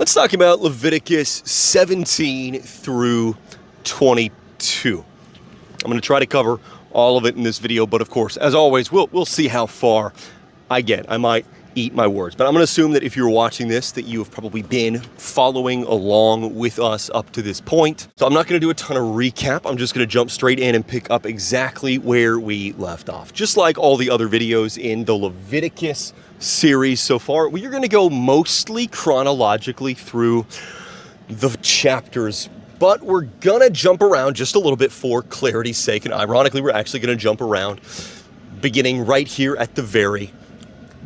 Let's talk about Leviticus 17 through 22. I'm going to try to cover all of it in this video, but of course, as always, we'll see how far I get. I might eat my words, but I'm going to assume that if you're watching this, that you have probably been following along with us up to this point. So I'm not going to do a ton of recap. I'm just going to jump straight in and pick up exactly where we left off. Just like all the other videos in the Leviticus series so far, we are going to go mostly chronologically through the chapters, but we're going to jump around just a little bit for clarity's sake. And ironically, we're actually going to jump around beginning right here at the very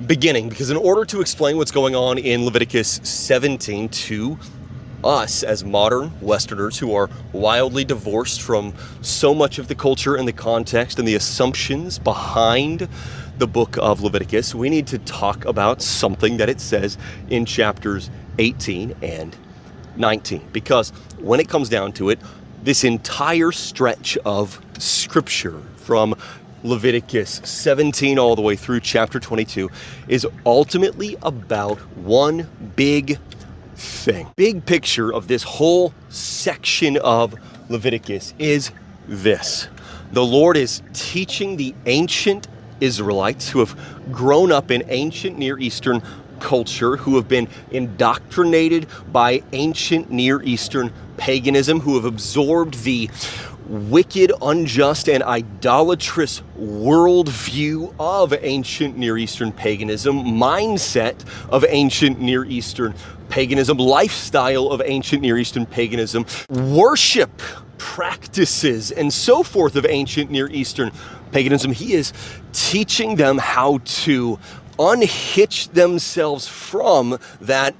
beginning, because in order to explain what's going on in Leviticus 17 to us as modern Westerners who are wildly divorced from so much of the culture and the context and the assumptions behind the book of Leviticus, we need to talk about something that it says in chapters 18 and 19. Because when it comes down to it, this entire stretch of scripture from Leviticus 17 all the way through chapter 22 is ultimately about one big thing. Big picture of this whole section of Leviticus is this. The Lord is teaching the ancient Israelites who have grown up in ancient Near Eastern culture, who have been indoctrinated by ancient Near Eastern paganism, who have absorbed the wicked, unjust, and idolatrous worldview of ancient Near Eastern paganism, mindset of ancient Near Eastern paganism, lifestyle of ancient Near Eastern paganism, worship practices, and so forth of ancient Near Eastern paganism. He is teaching them how to unhitch themselves from that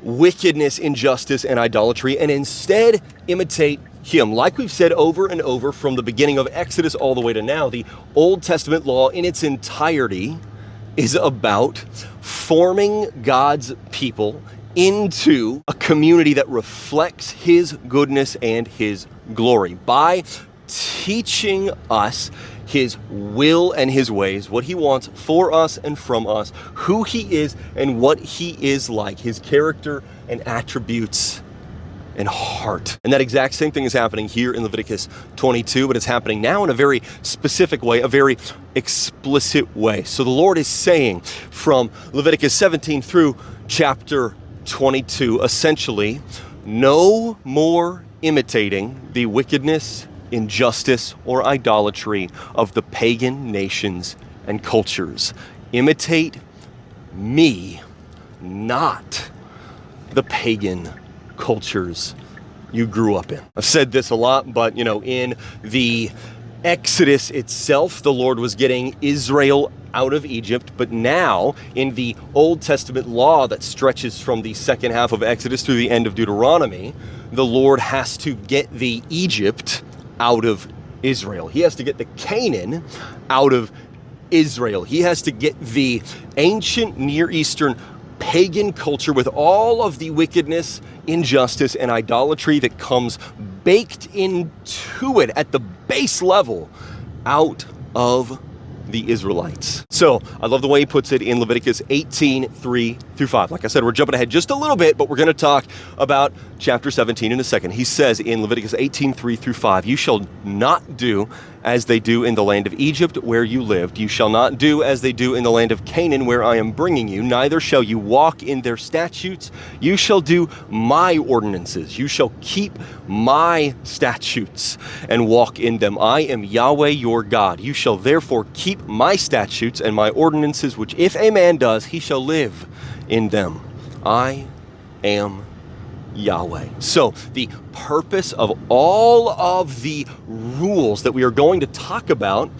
wickedness, injustice, and idolatry, and instead imitate Him. Like we've said over and over from the beginning of Exodus all the way to now, the Old Testament law in its entirety is about forming God's people into a community that reflects His goodness and His glory by teaching us His will and His ways, what He wants for us and from us, who He is and what He is like, His character and attributes and heart. And that exact same thing is happening here in Leviticus 22, but it's happening now in a very specific way, a very explicit way. So the Lord is saying from Leviticus 17 through chapter 22, essentially, no more imitating the wickedness, injustice, or idolatry of the pagan nations and cultures. Imitate me, not the pagan cultures you grew up in. I've said this a lot, but in the Exodus itself, the Lord was getting Israel out of Egypt, but now in the Old Testament law that stretches from the second half of Exodus through the end of Deuteronomy, the Lord has to get the Egypt out of Israel. He has to get the Canaan out of Israel. He has to get the ancient Near Eastern pagan culture with all of the wickedness, injustice, and idolatry that comes baked into it at the base level out of the Israelites. So I love the way he puts it in Leviticus 18, 3 through 5. Like I said, we're jumping ahead just a little bit, but we're going to talk about chapter 17 in a second. He says in Leviticus 18, 3 through 5, you shall not do as they do in the land of Egypt where you lived. You shall not do as they do in the land of Canaan where I am bringing you. Neither shall you walk in their statutes. You shall do my ordinances. You shall keep my statutes and walk in them. I am Yahweh your God. You shall therefore keep my statutes and my ordinances, which if a man does, he shall live in them. I am Yahweh. So the purpose of all of the rules that we are going to talk about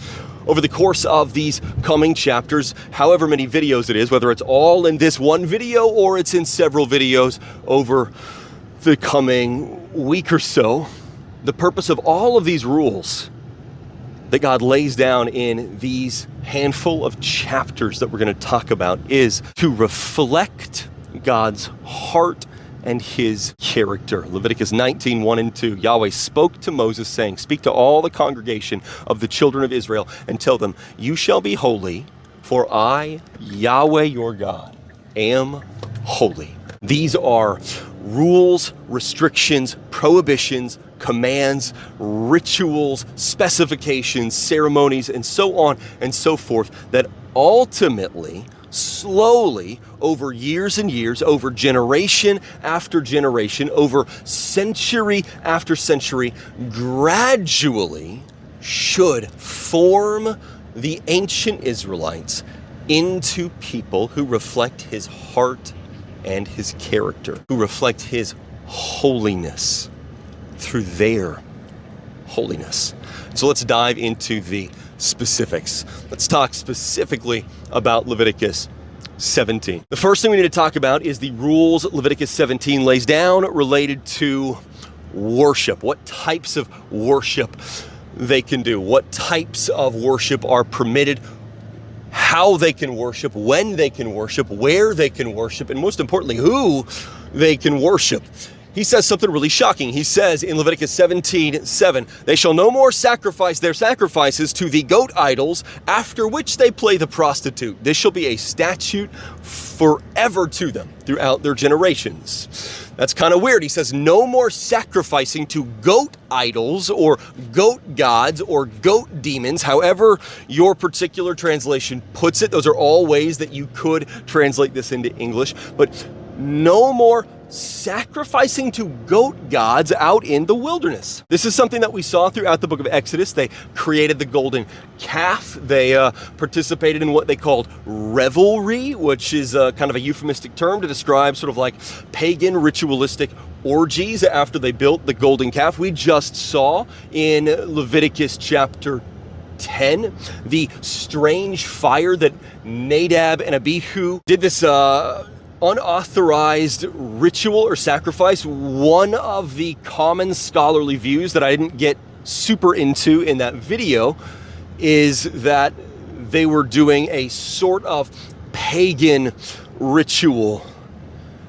over the course of these coming chapters, however many videos it is, whether it's all in this one video or it's in several videos over the coming week or so, the purpose of all of these rules that God lays down in these handful of chapters that we're going to talk about is to reflect God's heart and His character. Leviticus 19, 1 and 2, Yahweh spoke to Moses saying, speak to all the congregation of the children of Israel and tell them, you shall be holy, for I, Yahweh your God, am holy. These are rules, restrictions, prohibitions, commands, rituals, specifications, ceremonies, and so on and so forth that ultimately, slowly, over years and years, over generation after generation, over century after century, gradually should form the ancient Israelites into people who reflect his heart and his character, who reflect his holiness through their holiness. So let's dive into the specifics. Let's talk specifically about Leviticus 17. The first thing we need to talk about is the rules Leviticus 17 lays down related to worship. What types of worship they can do, what types of worship are permitted, how they can worship, when they can worship, where they can worship, and most importantly, who they can worship. He says something really shocking. He says in Leviticus 17:7, "They shall no more sacrifice their sacrifices to the goat idols, after which they play the prostitute. This shall be a statute forever to them throughout their generations." That's kind of weird. He says no more sacrificing to goat idols or goat gods or goat demons, however your particular translation puts it. Those are all ways that you could translate this into English, but no more sacrificing to goat gods out in the wilderness. This is something that we saw throughout the book of Exodus. They created the golden calf. They participated in what they called revelry, which is kind of a euphemistic term to describe sort of like pagan ritualistic orgies after they built the golden calf. We just saw in Leviticus chapter 10 the strange fire that Nadab and Abihu did, this unauthorized ritual or sacrifice. One of the common scholarly views that I didn't get super into in that video is that they were doing a sort of pagan ritual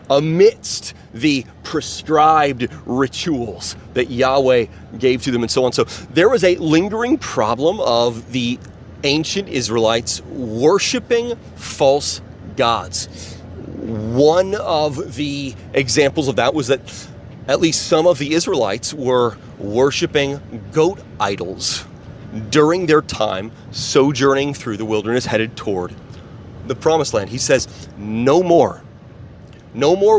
amidst the prescribed rituals that Yahweh gave to them and so on. So there was a lingering problem of the ancient Israelites worshiping false gods. One of the examples of that was that at least some of the Israelites were worshiping goat idols during their time sojourning through the wilderness headed toward the promised land. He says, no more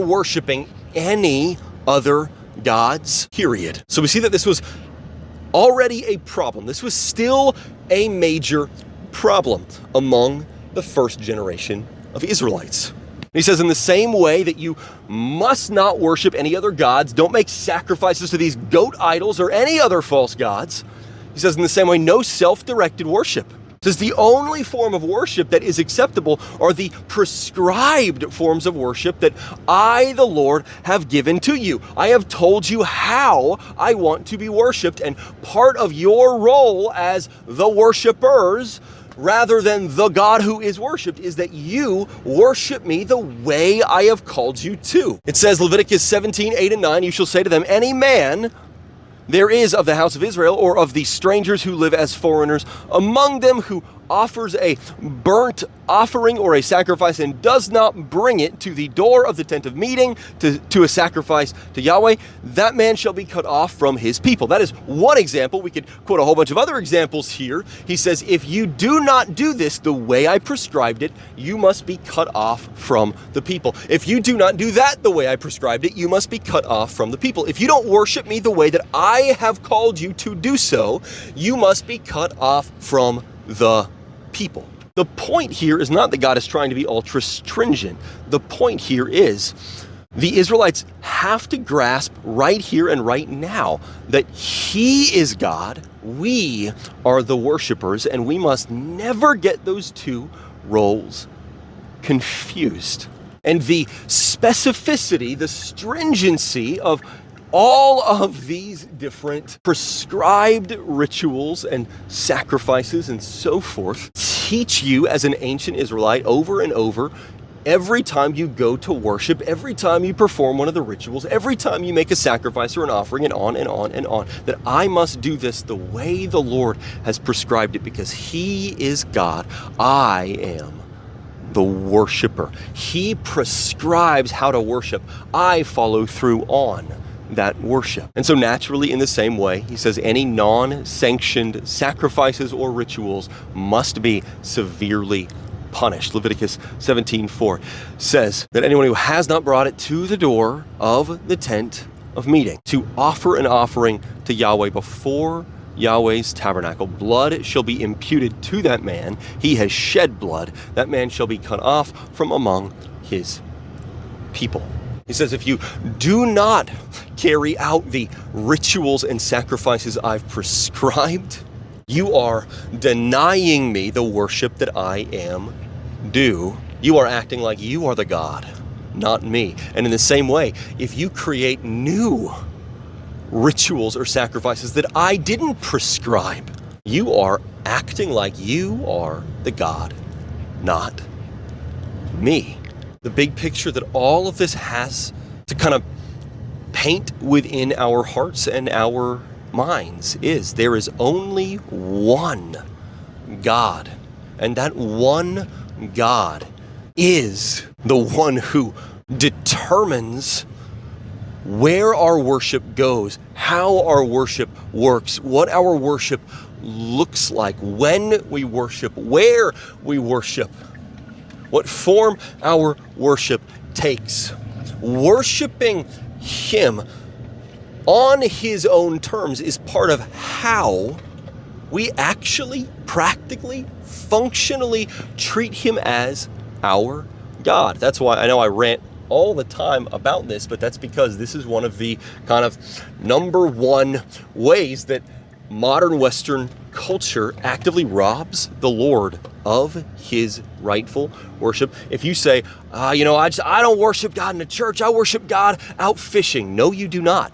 worshiping any other gods, period. So we see that this was already a problem. This was still a major problem among the first generation of Israelites. He says, in the same way that you must not worship any other gods, don't make sacrifices to these goat idols or any other false gods. He says, in the same way, no self-directed worship. He says, the only form of worship that is acceptable are the prescribed forms of worship that I, the Lord, have given to you. I have told you how I want to be worshiped, and part of your role as the worshipers, rather than the God who is worshipped, is that you worship me the way I have called you to. It says, Leviticus 17:8-9, you shall say to them, any man there is of the house of Israel, or of the strangers who live as foreigners among them, who offers a burnt offering or a sacrifice and does not bring it to the door of the tent of meeting to a sacrifice to Yahweh, that man shall be cut off from his people. That is one example. We could quote a whole bunch of other examples here. He says, if you do not do this the way I prescribed it, you must be cut off from the people. If you do not do that the way I prescribed it, you must be cut off from the people. If you don't worship me the way that I have called you to do so, you must be cut off from the people. The point here is not that God is trying to be ultra stringent. The point here is the Israelites have to grasp right here and right now that He is God, we are the worshipers, and we must never get those two roles confused. And the specificity, the stringency of all of these different prescribed rituals and sacrifices and so forth teach you as an ancient Israelite over and over, every time you go to worship, every time you perform one of the rituals, every time you make a sacrifice or an offering, and on and on and on, that I must do this the way the Lord has prescribed it because He is God, I am the worshiper. He prescribes how to worship. I follow through on that worship. And so naturally, in the same way, he says any non-sanctioned sacrifices or rituals must be severely punished. Leviticus 17:4 says that anyone who has not brought it to the door of the tent of meeting to offer an offering to Yahweh before Yahweh's tabernacle, blood shall be imputed to that man. He has shed blood. That man shall be cut off from among his people. He says, if you do not carry out the rituals and sacrifices I've prescribed, you are denying me the worship that I am due. You are acting like you are the God, not me. And in the same way, if you create new rituals or sacrifices that I didn't prescribe, you are acting like you are the God, not me. The big picture that all of this has to kind of paint within our hearts and our minds is there is only one God, and that one God is the one who determines where our worship goes, how our worship works, what our worship looks like, when we worship, where we worship, what form our worship takes. Worshiping Him on His own terms is part of how we actually, practically, functionally treat Him as our God. That's why I know I rant all the time about this, but that's because this is one of the kind of number one ways that modern Western culture actively robs the Lord of His rightful worship. If you say, I don't worship God in the church, I worship God out fishing. No, you do not.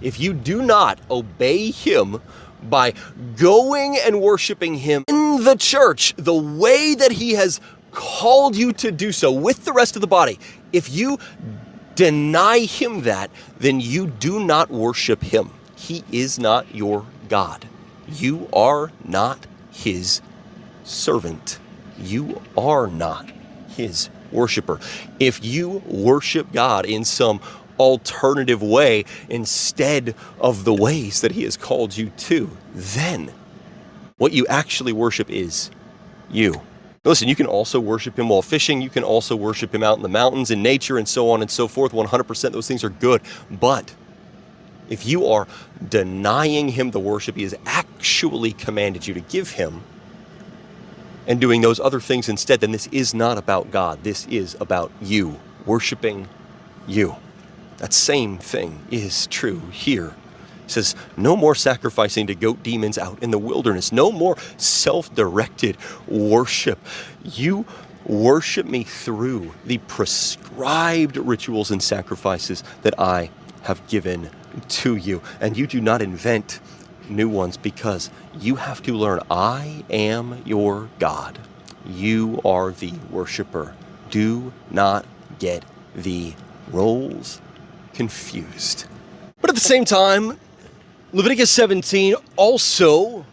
If you do not obey Him by going and worshiping Him in the church the way that He has called you to do so with the rest of the body, if you deny Him that, then you do not worship Him. He is not your God. You are not His servant. You are not His worshiper. If you worship God in some alternative way instead of the ways that He has called you to, then what you actually worship is you. Listen, you can also worship Him while fishing. You can also worship Him out in the mountains, in nature, and so on and so forth. 100% those things are good. But if you are denying Him the worship He has actually commanded you to give Him and doing those other things instead, then this is not about God. This is about you, worshiping you. That same thing is true here. It says, no more sacrificing to goat demons out in the wilderness. No more self-directed worship. You worship me through the prescribed rituals and sacrifices that I have given to you. And you do not invent new ones, because you have to learn I am your God. You are the worshiper. Do not get the roles confused. But at the same time, Leviticus 17 also,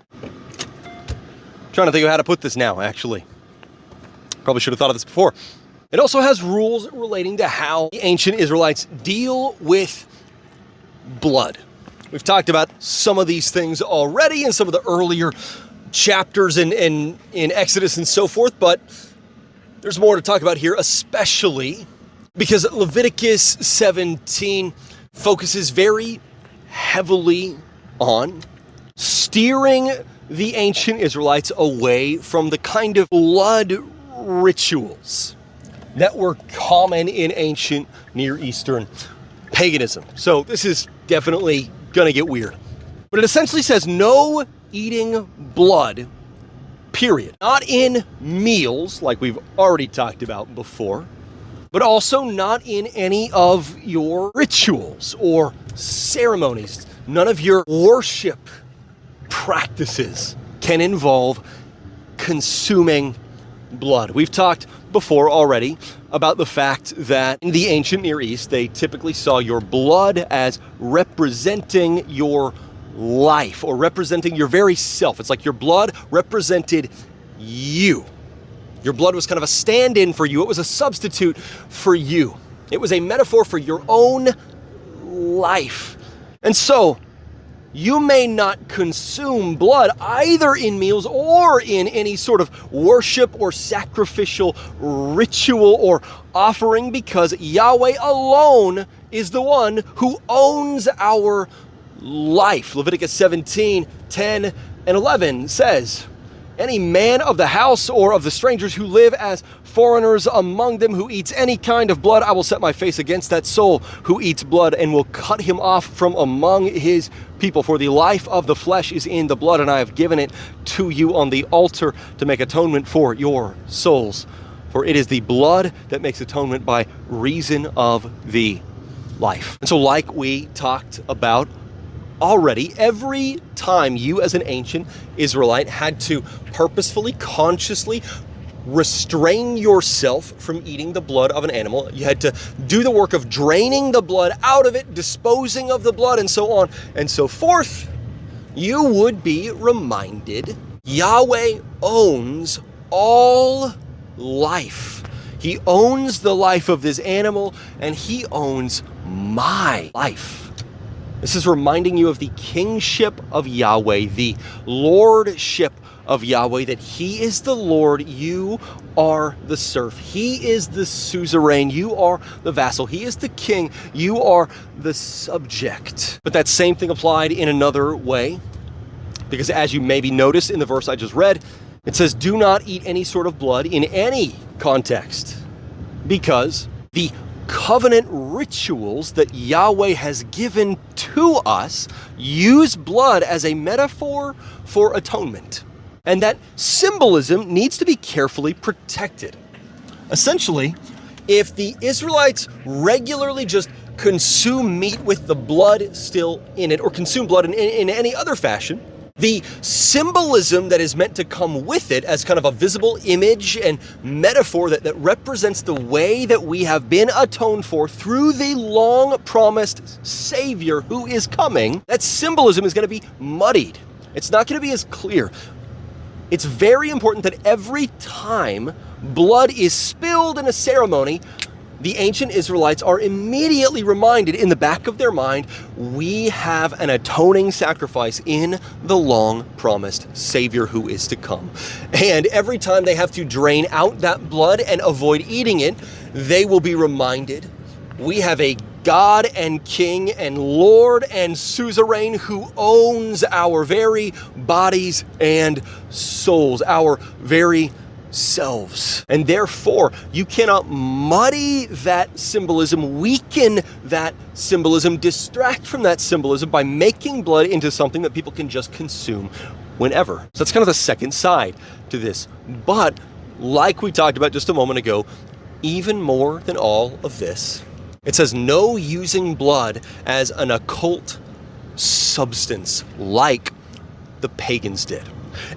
trying to think of how to put this now, actually. Probably should have thought of this before. It also has rules relating to how the ancient Israelites deal with blood. We've talked about some of these things already in some of the earlier chapters in Exodus and so forth, but there's more to talk about here, especially because Leviticus 17 focuses very heavily on steering the ancient Israelites away from the kind of blood rituals that were common in ancient Near Eastern paganism. So this is definitely going to get weird. But it essentially says no eating blood, period. Not in meals, like we've already talked about before, but also not in any of your rituals or ceremonies. None of your worship practices can involve consuming blood. We've talked before already about the fact that in the ancient Near East, they typically saw your blood as representing your life or representing your very self. It's like your blood represented you. Your blood was kind of a stand-in for you. It was a substitute for you. It was a metaphor for your own life. And so, you may not consume blood either in meals or in any sort of worship or sacrificial ritual or offering, because Yahweh alone is the one who owns our life. Leviticus 17, 10, and 11 says, any man of the house or of the strangers who live as foreigners among them who eats any kind of blood, I will set my face against that soul who eats blood and will cut him off from among his people. For the life of the flesh is in the blood, and I have given it to you on the altar to make atonement for your souls. For it is the blood that makes atonement by reason of the life. And so, like we talked about already, every time you as an ancient Israelite had to purposefully, consciously restrain yourself from eating the blood of an animal, you had to do the work of draining the blood out of it, disposing of the blood, and so on and so forth, you would be reminded Yahweh owns all life. He owns the life of this animal, and he owns my life. This is reminding you of the kingship of Yahweh, the lordship of Yahweh, that he is the Lord, you are the serf. He is the suzerain, you are the vassal. He is the king, you are the subject. But that same thing applied in another way, because as you maybe noticed in the verse I just read, it says, do not eat any sort of blood in any context, because the covenant rituals that Yahweh has given to us use blood as a metaphor for atonement. And that symbolism needs to be carefully protected. Essentially, if the Israelites regularly just consume meat with the blood still in it, or consume blood in any other fashion, the symbolism that is meant to come with it as kind of a visible image and metaphor that represents the way that we have been atoned for through the long-promised Savior who is coming, that symbolism is going to be muddied. It's not going to be as clear. It's very important that every time blood is spilled in a ceremony, the ancient Israelites are immediately reminded in the back of their mind, we have an atoning sacrifice in the long-promised Savior who is to come. And every time they have to drain out that blood and avoid eating it, they will be reminded, we have a God and King and Lord and suzerain who owns our very bodies and souls, our very selves. And therefore, you cannot muddy that symbolism, weaken that symbolism, distract from that symbolism by making blood into something that people can just consume whenever. So that's kind of the second side to this. But like we talked about just a moment ago, even more than all of this, it says no using blood as an occult substance like the pagans did.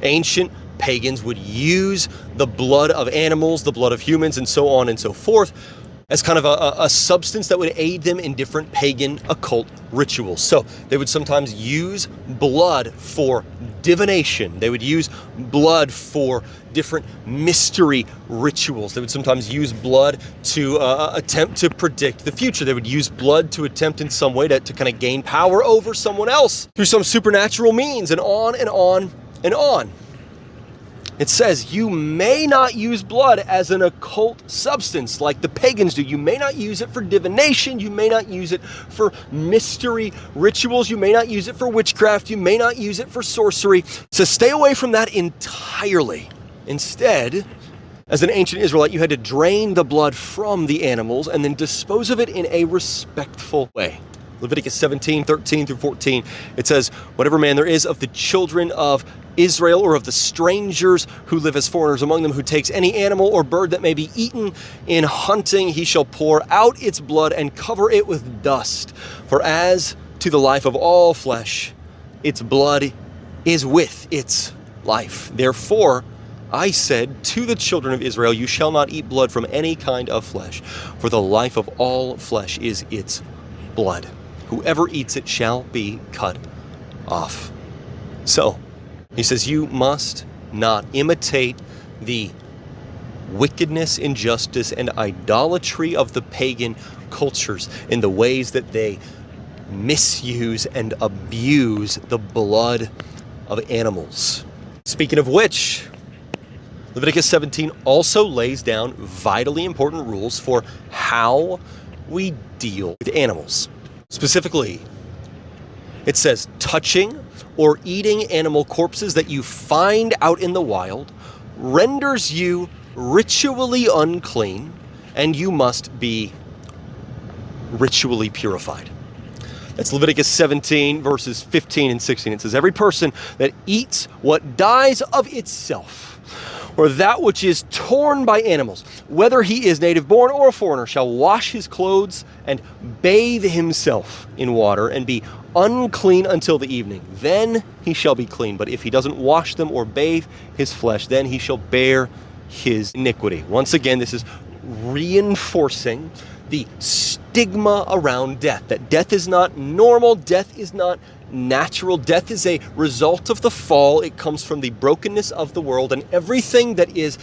Ancient pagans would use the blood of animals, the blood of humans, and so on and so forth as kind of a substance that would aid them in different pagan occult rituals. So they would sometimes use blood for divination. They would use blood for different mystery rituals. They would sometimes use blood to attempt to predict the future. They would use blood to attempt in some way to kind of gain power over someone else through some supernatural means, and on and on and on. It says you may not use blood as an occult substance like the pagans do. You may not use it for divination. You may not use it for mystery rituals. You may not use it for witchcraft. You may not use it for sorcery. So stay away from that entirely. Instead, as an ancient Israelite, you had to drain the blood from the animals and then dispose of it in a respectful way. Leviticus 17, 13 through 14, it says, whatever man there is of the children of Israel or of the strangers who live as foreigners among them, who takes any animal or bird that may be eaten in hunting, he shall pour out its blood and cover it with dust. For as to the life of all flesh, its blood is with its life. Therefore, I said to the children of Israel, you shall not eat blood from any kind of flesh, for the life of all flesh is its blood. Whoever eats it shall be cut off. So, he says, you must not imitate the wickedness, injustice, and idolatry of the pagan cultures in the ways that they misuse and abuse the blood of animals. Speaking of which, Leviticus 17 also lays down vitally important rules for how we deal with animals. Specifically, it says touching or eating animal corpses that you find out in the wild renders you ritually unclean, and you must be ritually purified. That's Leviticus 17, verses 15 and 16. It says, every person that eats what dies of itself, or that which is torn by animals, whether he is native born or a foreigner, shall wash his clothes and bathe himself in water and be unclean until the evening. Then he shall be clean. But if he doesn't wash them or bathe his flesh, then he shall bear his iniquity. Once again, this is reinforcing the stigma around death, that death is not normal, death is not natural, death is a result of the fall. It comes from the brokenness of the world, and everything that is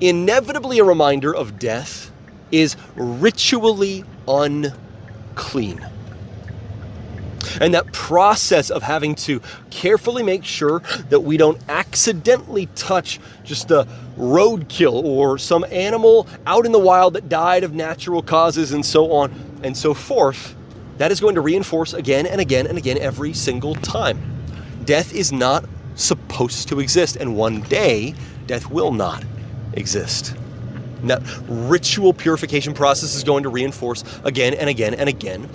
inevitably a reminder of death is ritually unclean. And that process of having to carefully make sure that we don't accidentally touch just a roadkill or some animal out in the wild that died of natural causes and so on and so forth, that is going to reinforce again and again and again every single time. Death is not supposed to exist, and one day death will not exist. And that ritual purification process is going to reinforce again and again and again.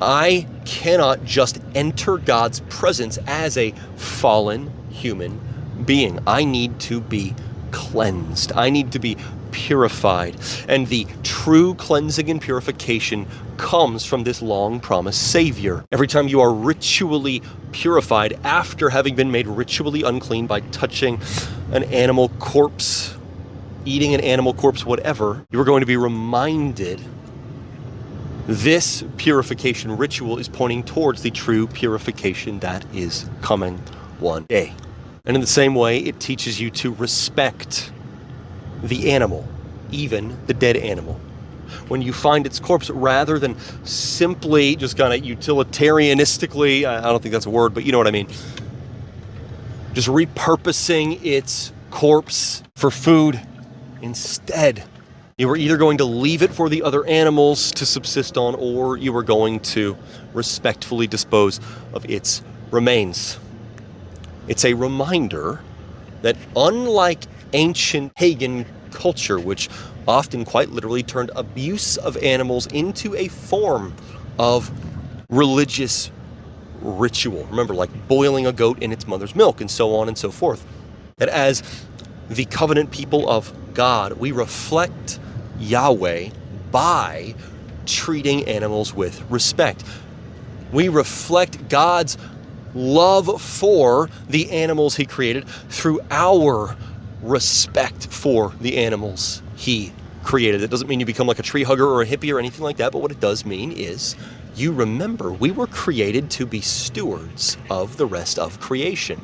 I cannot just enter God's presence as a fallen human being. I need to be cleansed. I need to be purified. And the true cleansing and purification comes from this long-promised Savior. Every time you are ritually purified after having been made ritually unclean by touching an animal corpse, eating an animal corpse, whatever, you are going to be reminded this purification ritual is pointing towards the true purification that is coming one day. And in the same way, it teaches you to respect the animal, even the dead animal. When you find its corpse, rather than simply just kind of utilitarianistically, I don't think that's a word, but you know what I mean, just repurposing its corpse for food instead, you were either going to leave it for the other animals to subsist on, or you were going to respectfully dispose of its remains. It's a reminder that unlike ancient pagan culture, which often quite literally turned abuse of animals into a form of religious ritual, remember, like boiling a goat in its mother's milk and so on and so forth, that as the covenant people of God, we reflect Yahweh by treating animals with respect. We reflect God's love for the animals he created through our respect for the animals he created. It doesn't mean you become like a tree hugger or a hippie or anything like that, but what it does mean is you remember we were created to be stewards of the rest of creation.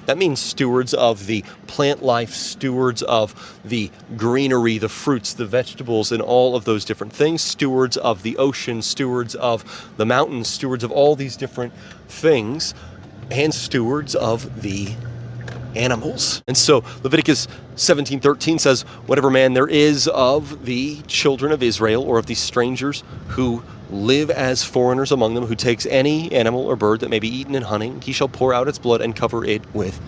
That means stewards of the plant life, stewards of the greenery, the fruits, the vegetables, and all of those different things, stewards of the ocean, stewards of the mountains, stewards of all these different things, and stewards of the animals. And so Leviticus 17:13 says, whatever man there is of the children of Israel or of these strangers who live as foreigners among them, who takes any animal or bird that may be eaten in hunting, he shall pour out its blood and cover it with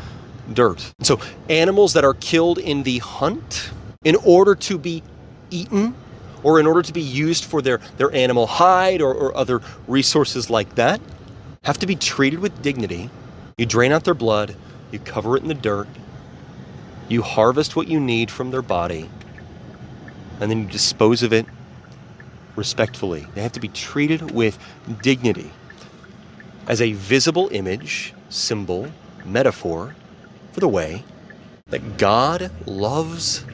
dirt. And so animals that are killed in the hunt, in order to be eaten or in order to be used for their animal hide or other resources like that, have to be treated with dignity. You drain out their blood, you cover it in the dirt, you harvest what you need from their body, and then you dispose of it respectfully. They have to be treated with dignity as a visible image, symbol, metaphor for the way that God loves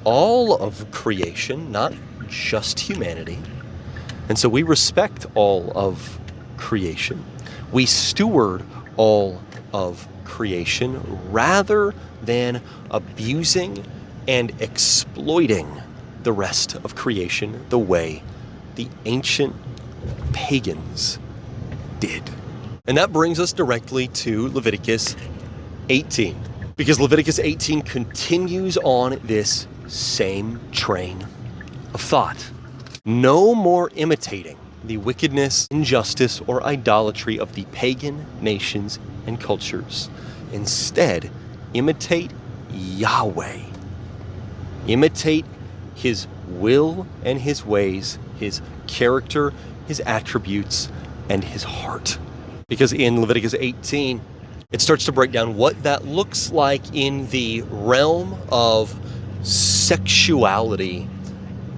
all of creation, not just humanity. And so we respect all of creation. We steward all of creation rather than abusing and exploiting the rest of creation the way the ancient pagans did. And that brings us directly to Leviticus 18, because Leviticus 18 continues on this same train of thought. No more imitating the wickedness, injustice, or idolatry of the pagan nations and cultures. Instead, imitate Yahweh. Imitate his will and his ways, his character, his attributes, and his heart. Because in Leviticus 18, it starts to break down what that looks like in the realm of sexuality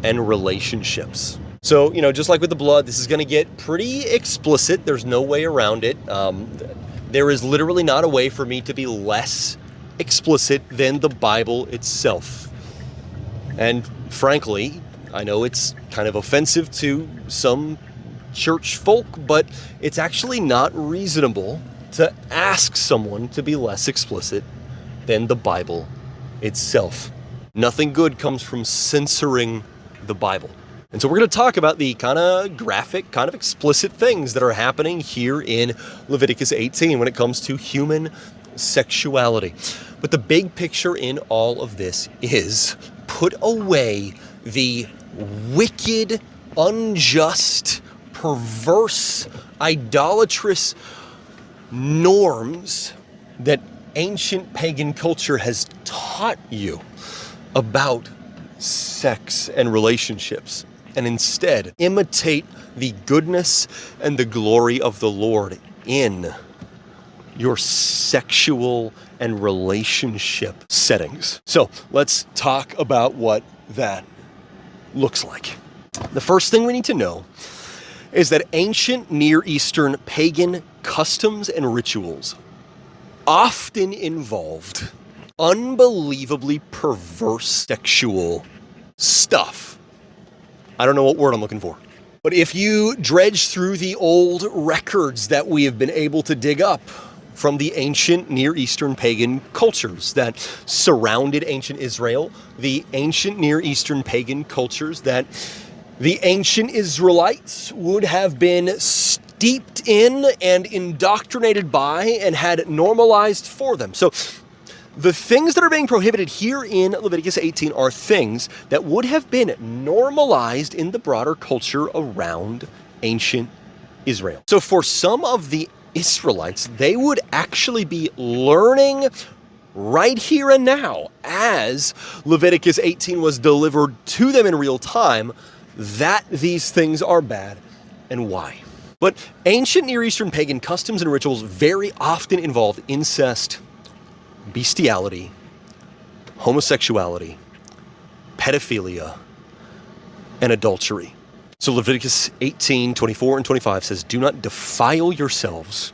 and relationships. So, just like with the blood, this is going to get pretty explicit. There's no way around it. There is literally not a way for me to be less explicit than the Bible itself. And frankly, I know it's kind of offensive to some church folk, but it's actually not reasonable to ask someone to be less explicit than the Bible itself. Nothing good comes from censoring the Bible. And so we're going to talk about the kind of graphic, kind of explicit things that are happening here in Leviticus 18 when it comes to human sexuality. But the big picture in all of this is put away the wicked, unjust, perverse, idolatrous norms that ancient pagan culture has taught you about sex and relationships, and instead imitate the goodness and the glory of the Lord in your sexual and relationship settings. So let's talk about what that looks like. The first thing we need to know is that ancient Near Eastern pagan customs and rituals often involved unbelievably perverse sexual stuff. I don't know what word I'm looking for. But if you dredge through the old records that we have been able to dig up from the ancient Near Eastern pagan cultures that surrounded ancient Israel, the ancient Near Eastern pagan cultures that the ancient Israelites would have been steeped in and indoctrinated by and had normalized for them. So the things that are being prohibited here in Leviticus 18 are things that would have been normalized in the broader culture around ancient Israel. So for some of the Israelites, they would actually be learning right here and now, as Leviticus 18 was delivered to them in real time, that these things are bad and why. But ancient Near Eastern pagan customs and rituals very often involved incest, bestiality, homosexuality, pedophilia, and adultery. So Leviticus 18, 24, and 25 says, do not defile yourselves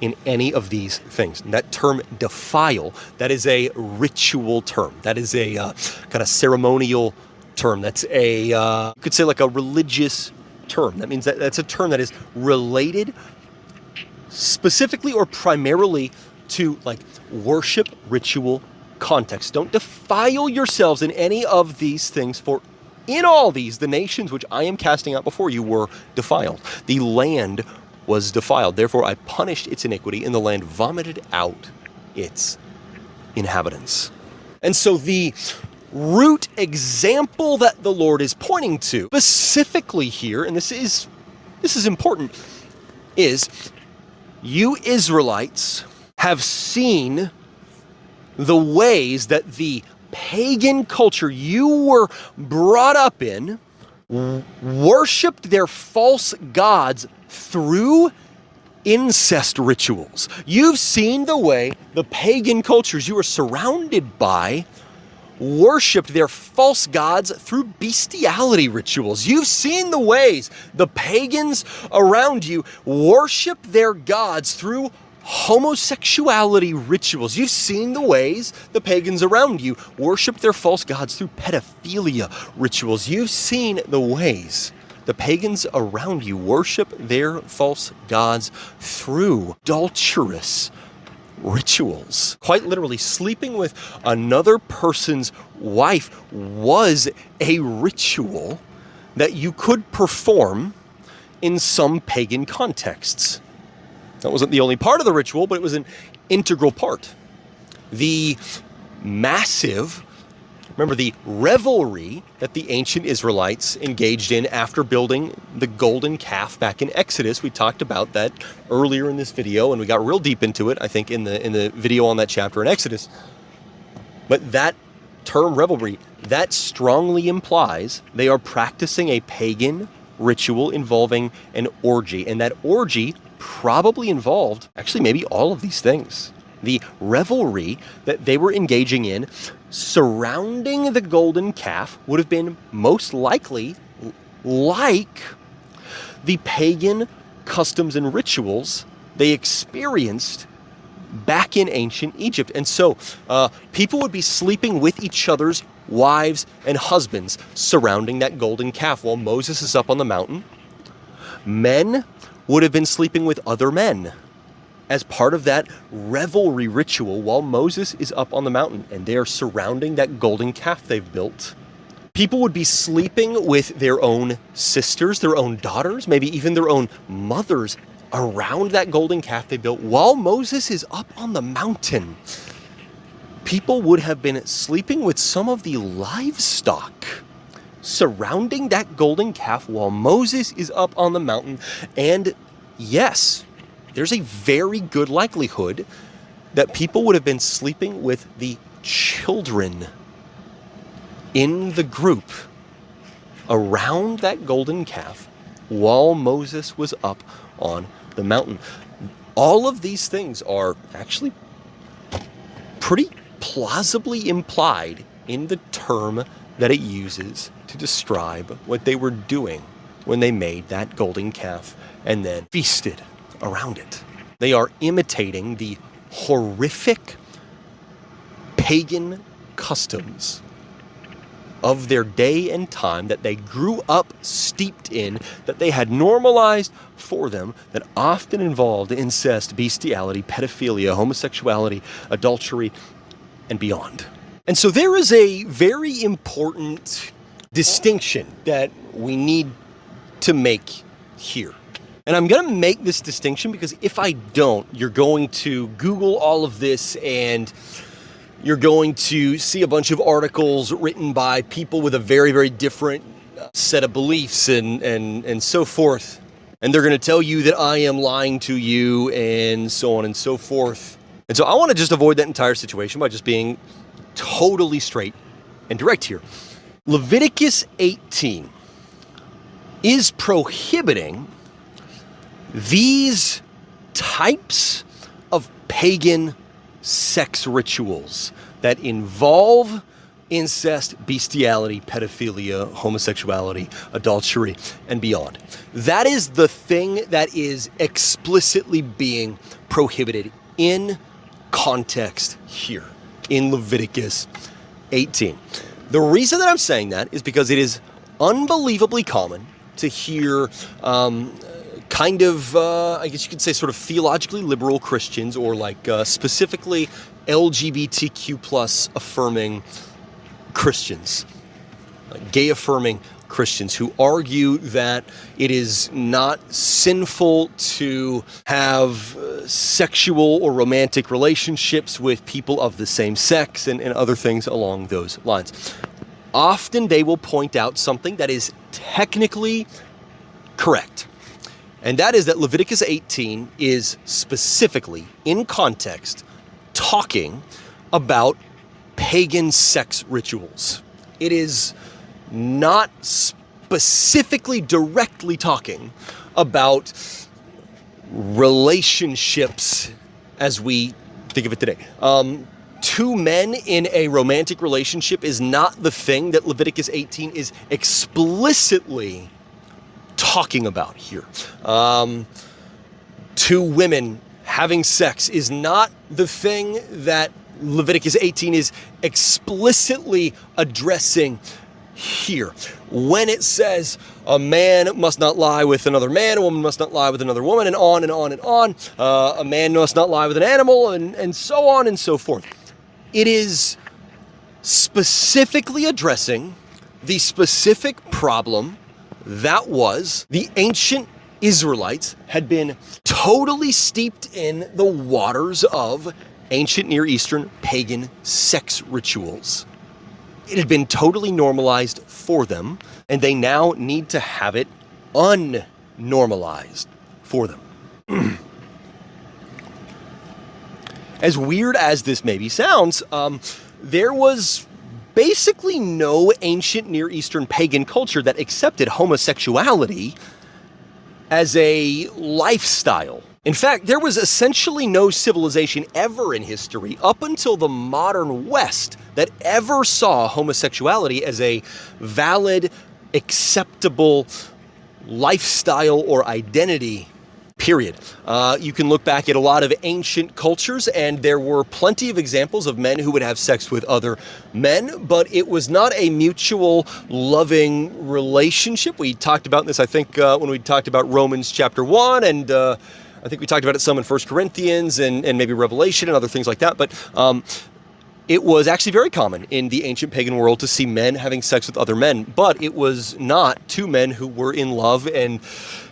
in any of these things. And that term defile, that is a ritual term. That is a kind of ceremonial term. That's a, you could say like a religious term. That means that's a term that is related specifically or primarily to like worship ritual context. Don't defile yourselves in any of these things, for in all these, the nations which I am casting out before you were defiled. The land was defiled. Therefore, I punished its iniquity, and the land vomited out its inhabitants. And so the root example that the Lord is pointing to, specifically here, and this is important, is you Israelites have seen the ways that the pagan culture you were brought up in worshipped their false gods through incest rituals. You've seen the way the pagan cultures you were surrounded by worshipped their false gods through bestiality rituals. You've seen the ways the pagans around you worship their gods through homosexuality rituals. You've seen the ways the pagans around you worship their false gods through pedophilia rituals. You've seen the ways the pagans around you worship their false gods through adulterous rituals. Quite literally, sleeping with another person's wife was a ritual that you could perform in some pagan contexts. That wasn't the only part of the ritual, but it was an integral part. The revelry that the ancient Israelites engaged in after building the golden calf back in Exodus. We talked about that earlier in this video, and we got real deep into it, I think, in the video on that chapter in Exodus. But that term revelry, that strongly implies they are practicing a pagan ritual involving an orgy, and that orgy probably involved, actually maybe all of these things. The revelry that they were engaging in surrounding the golden calf would have been most likely like the pagan customs and rituals they experienced back in ancient Egypt. And so people would be sleeping with each other's wives and husbands surrounding that golden calf while Moses is up on the mountain. Men would have been sleeping with other men as part of that revelry ritual while Moses is up on the mountain and they are surrounding that golden calf they've built. People would be sleeping with their own sisters, their own daughters, maybe even their own mothers around that golden calf they built while Moses is up on the mountain. People would have been sleeping with some of the livestock surrounding that golden calf while Moses is up on the mountain. And yes, there's a very good likelihood that people would have been sleeping with the children in the group around that golden calf while Moses was up on the mountain. All of these things are actually pretty plausibly implied in the term that it uses to describe what they were doing when they made that golden calf and then feasted around it. They are imitating the horrific pagan customs of their day and time that they grew up steeped in, that they had normalized for them, that often involved incest, bestiality, pedophilia, homosexuality, adultery, and beyond. And so there is a very important distinction that we need to make here. And I'm going to make this distinction because if I don't, you're going to Google all of this and you're going to see a bunch of articles written by people with a very, very different set of beliefs and so forth. And they're going to tell you that I am lying to you and so on and so forth. And so I want to just avoid that entire situation by just being totally straight and direct here. Leviticus 18 is prohibiting these types of pagan sex rituals that involve incest, bestiality, pedophilia, homosexuality, adultery, and beyond. That is the thing that is explicitly being prohibited in context here in Leviticus 18. The reason that I'm saying that is because it is unbelievably common to hear I guess you could say sort of theologically liberal Christians or specifically LGBTQ plus affirming Christians, gay affirming Christians who argue that it is not sinful to have sexual or romantic relationships with people of the same sex and other things along those lines. Often they will point out something that is technically correct. And that is that Leviticus 18 is specifically, in context, talking about pagan sex rituals. It is not specifically directly talking about relationships as we think of it today. Two men in a romantic relationship is not the thing that Leviticus 18 is explicitly talking about here. Two women having sex is not the thing that Leviticus 18 is explicitly addressing here. When it says a man must not lie with another man, a woman must not lie with another woman, and on and on and on, a man must not lie with an animal, and so on and so forth. It is specifically addressing the specific problem that was the ancient Israelites had been totally steeped in the waters of ancient Near Eastern pagan sex rituals. It had been totally normalized for them, and they now need to have it unnormalized for them. As weird as this maybe sounds, there was basically no ancient Near Eastern pagan culture that accepted homosexuality as a lifestyle. In fact, there was essentially no civilization ever in history up until the modern West that ever saw homosexuality as a valid, acceptable lifestyle or identity, period. You can look back at a lot of ancient cultures, and there were plenty of examples of men who would have sex with other men, but it was not a mutual, loving relationship. We talked about this, I think, when we talked about Romans chapter 1, and I think we talked about it some in 1 Corinthians and maybe Revelation and other things like that, but it was actually very common in the ancient pagan world to see men having sex with other men, but it was not two men who were in love and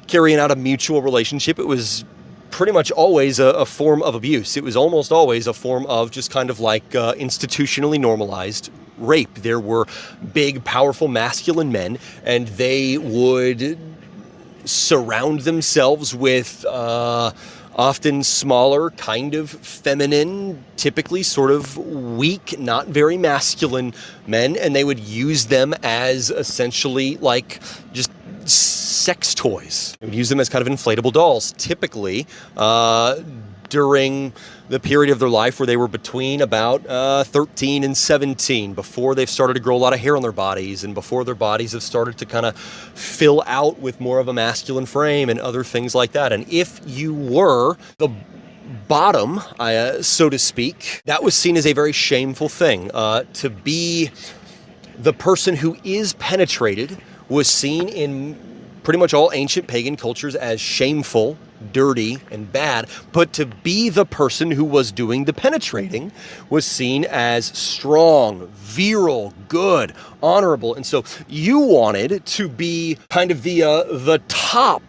carrying out a mutual relationship. It was pretty much always a form of abuse. It was almost always a form of just kind of like institutionally normalized rape. There were big, powerful, masculine men, and they would surround themselves with often smaller, kind of feminine, typically sort of weak, not very masculine men, and they would use them as essentially like just sex toys. They would use them as kind of inflatable dolls, typically during the period of their life where they were between about 13 and 17, before they've started to grow a lot of hair on their bodies and before their bodies have started to kind of fill out with more of a masculine frame and other things like that. And if you were the bottom, so to speak, that was seen as a very shameful thing. To be the person who is penetrated was seen in pretty much all ancient pagan cultures as shameful, dirty, and bad, but to be the person who was doing the penetrating was seen as strong, virile, good, honorable. And so you wanted to be kind of the top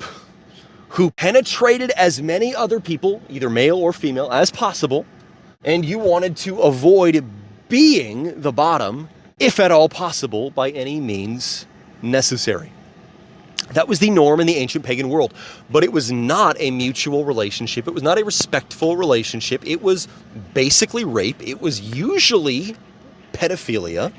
who penetrated as many other people, either male or female, as possible, and you wanted to avoid being the bottom, if at all possible, by any means necessary. That was the norm in the ancient pagan world, but it was not a mutual relationship. It was not a respectful relationship. It was basically rape. It was usually pedophilia.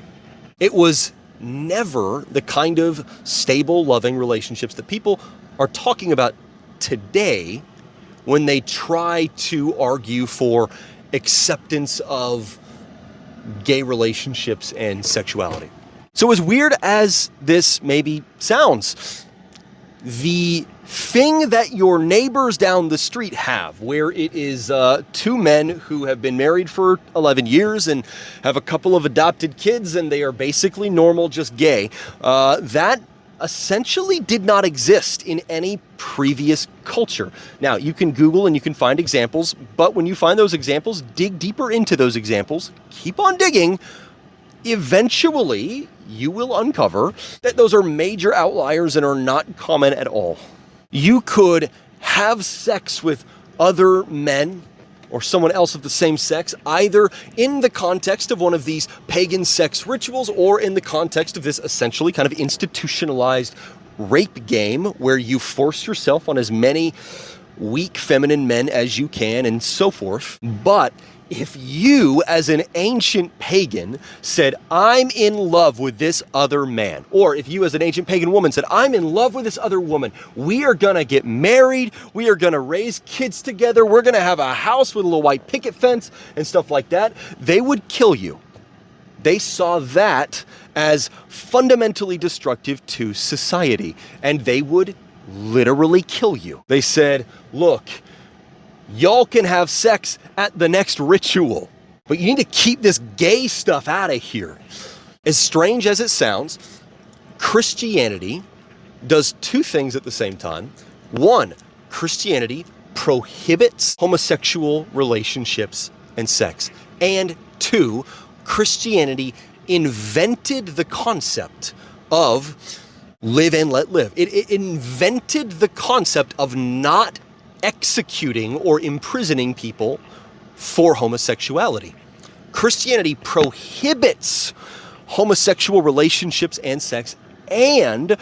It was never the kind of stable, loving relationships that people are talking about today when they try to argue for acceptance of gay relationships and sexuality. So as weird as this maybe sounds, the thing that your neighbors down the street have, where it is two men who have been married for 11 years and have a couple of adopted kids, and they are basically normal, just gay, that essentially did not exist in any previous culture. Now, you can Google and you can find examples, but when you find those examples, dig deeper into those examples, keep on digging. Eventually, you will uncover that those are major outliers and are not common at all. You could have sex with other men or someone else of the same sex, either in the context of one of these pagan sex rituals or in the context of this essentially kind of institutionalized rape game where you force yourself on as many weak feminine men as you can and so forth. But if you, as an ancient pagan, said, I'm in love with this other man, or if you, as an ancient pagan woman, said, I'm in love with this other woman, we are going to get married, we are going to raise kids together, we're going to have a house with a little white picket fence and stuff like that, they would kill you. They saw that as fundamentally destructive to society, and they would literally kill you. They said, look, y'all can have sex at the next ritual, but you need to keep this gay stuff out of here. As strange as it sounds, Christianity does two things at the same time. One, Christianity prohibits homosexual relationships and sex. And two, Christianity invented the concept of live and let live. It invented the concept of not executing or imprisoning people for homosexuality. Christianity prohibits homosexual relationships and sex, and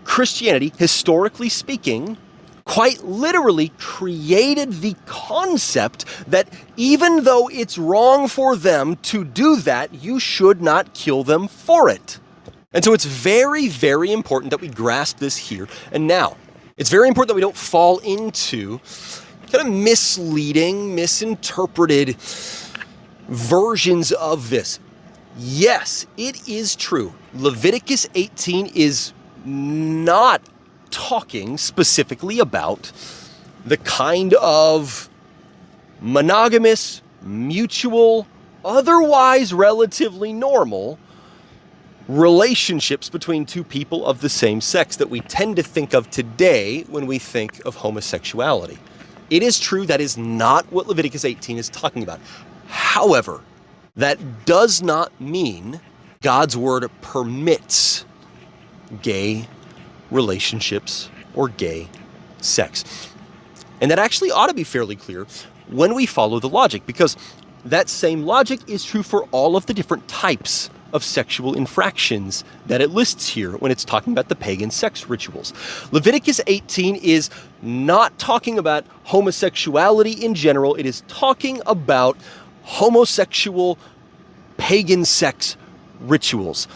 Christianity, historically speaking, quite literally created the concept that even though it's wrong for them to do that, you should not kill them for it. And so it's very, very important that we grasp this here and now. It's very important that we don't fall into kind of misleading, misinterpreted versions of this. Yes, it is true. Leviticus 18 is not talking specifically about the kind of monogamous, mutual, otherwise relatively normal relationships between two people of the same sex that we tend to think of today when we think of homosexuality. It is true that is not what Leviticus 18 is talking about. However, that does not mean God's word permits gay relationships or gay sex. And that actually ought to be fairly clear when we follow the logic, because that same logic is true for all of the different types of sexual infractions that it lists here when it's talking about the pagan sex rituals. Leviticus 18 is not talking about homosexuality in general. It is talking about homosexual pagan sex rituals.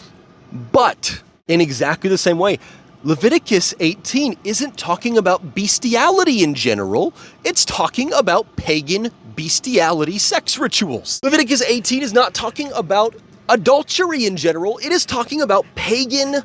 But in exactly the same way, Leviticus 18 isn't talking about bestiality in general. It's talking about pagan bestiality sex rituals. Leviticus 18 is not talking about adultery in general. It is talking about pagan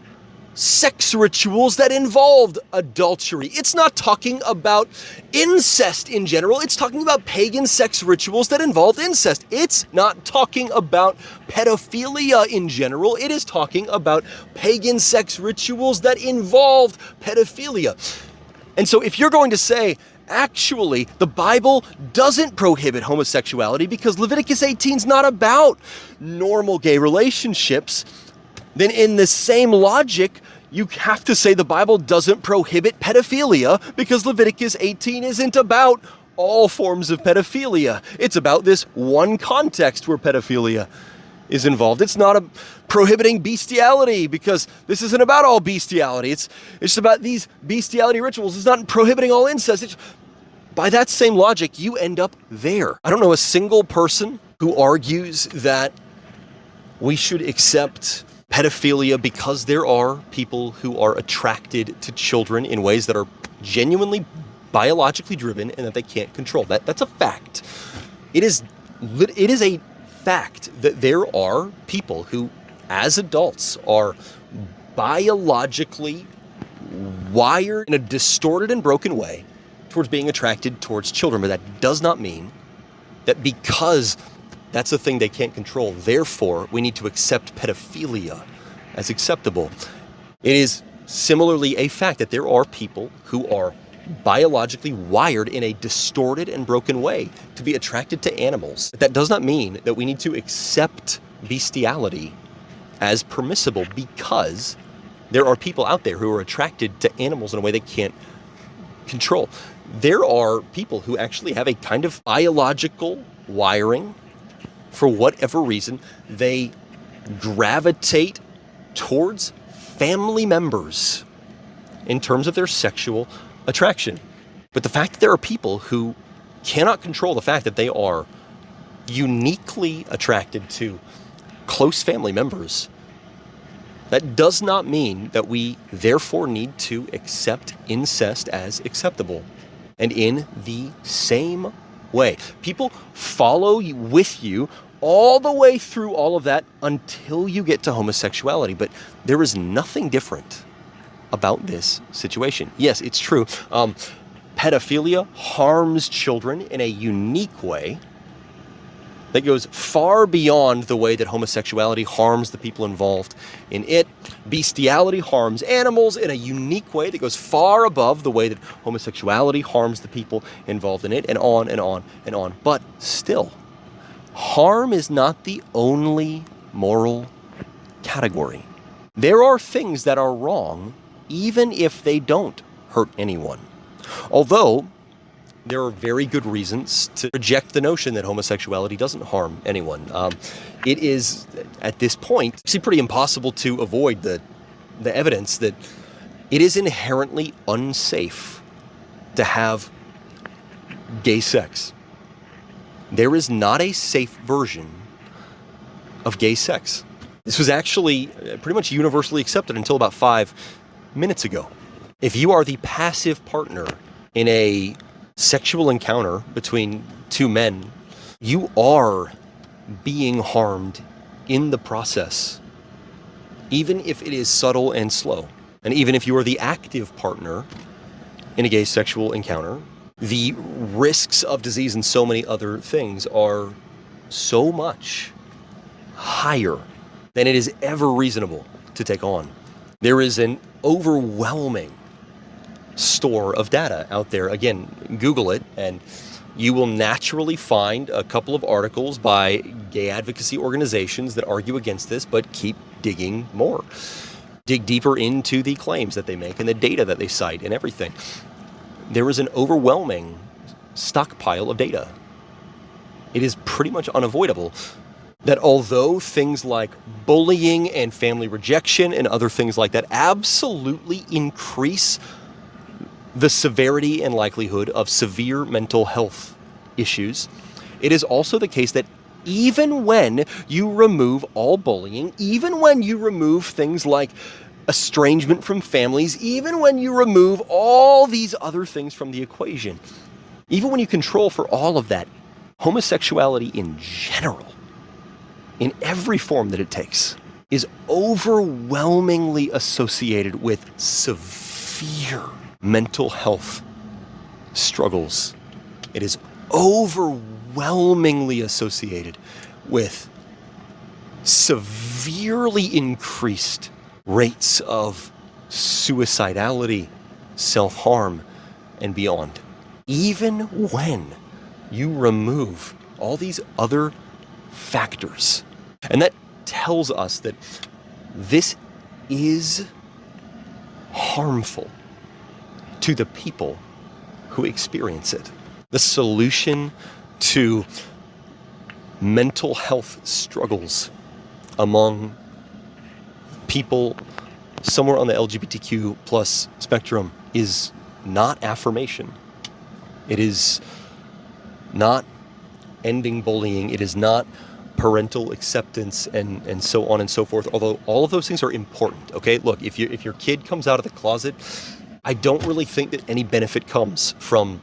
sex rituals that involved adultery. It's not talking about incest in general. It's talking about pagan sex rituals that involved incest. It's not talking about pedophilia in general. It is talking about pagan sex rituals that involved pedophilia. And so if you're going to say, actually, the Bible doesn't prohibit homosexuality because Leviticus 18 is not about normal gay relationships, then in the same logic, you have to say the Bible doesn't prohibit pedophilia because Leviticus 18 isn't about all forms of pedophilia. It's about this one context where pedophilia is involved. It's not prohibiting bestiality because this isn't about all bestiality. It's just about these bestiality rituals. It's not prohibiting all incest. By that same logic, you end up there. I don't know a single person who argues that we should accept pedophilia because there are people who are attracted to children in ways that are genuinely biologically driven and that they can't control. That's a fact. It is a fact that there are people who, as adults, are biologically wired in a distorted and broken way towards being attracted towards children. But that does not mean that because that's a thing they can't control, therefore we need to accept pedophilia as acceptable. It is similarly a fact that there are people who are biologically wired in a distorted and broken way to be attracted to animals. That does not mean that we need to accept bestiality as permissible because there are people out there who are attracted to animals in a way they can't control. There are people who actually have a kind of biological wiring. For whatever reason, they gravitate towards family members in terms of their sexual attraction. But the fact that there are people who cannot control the fact that they are uniquely attracted to close family members, that does not mean that we therefore need to accept incest as acceptable. And in the same way, people follow with you all the way through all of that until you get to homosexuality. But there is nothing different about this situation. Yes, it's true. Pedophilia harms children in a unique way that goes far beyond the way that homosexuality harms the people involved in it. Bestiality harms animals in a unique way that goes far above the way that homosexuality harms the people involved in it, and on and on and on. But still, harm is not the only moral category. There are things that are wrong, even if they don't hurt anyone. Although, there are very good reasons to reject the notion that homosexuality doesn't harm anyone. It is, at this point, actually pretty impossible to avoid the evidence that it is inherently unsafe to have gay sex. There is not a safe version of gay sex. This was actually pretty much universally accepted until about 5 minutes ago. If you are the passive partner in a sexual encounter between two men, you are being harmed in the process, even if it is subtle and slow. And even if you are the active partner in a gay sexual encounter, the risks of disease and so many other things are so much higher than it is ever reasonable to take on. There is an overwhelming store of data out there. Again, Google it, and you will naturally find a couple of articles by gay advocacy organizations that argue against this, but keep digging more. Dig deeper into the claims that they make and the data that they cite and everything. There is an overwhelming stockpile of data. It is pretty much unavoidable that although things like bullying and family rejection and other things like that absolutely increase the severity and likelihood of severe mental health issues, it is also the case that even when you remove all bullying, even when you remove things like estrangement from families, even when you remove all these other things from the equation, even when you control for all of that, homosexuality in general, in every form that it takes, is overwhelmingly associated with severe mental health struggles. It is overwhelmingly associated with severely increased rates of suicidality, self-harm, and beyond. Even when you remove all these other factors. And that tells us that this is harmful to the people who experience it. The solution to mental health struggles among people somewhere on the LGBTQ plus spectrum is not affirmation. It is not ending bullying. It is not parental acceptance and so on and so forth. Although all of those things are important. Okay, look, if your kid comes out of the closet, I don't really think that any benefit comes from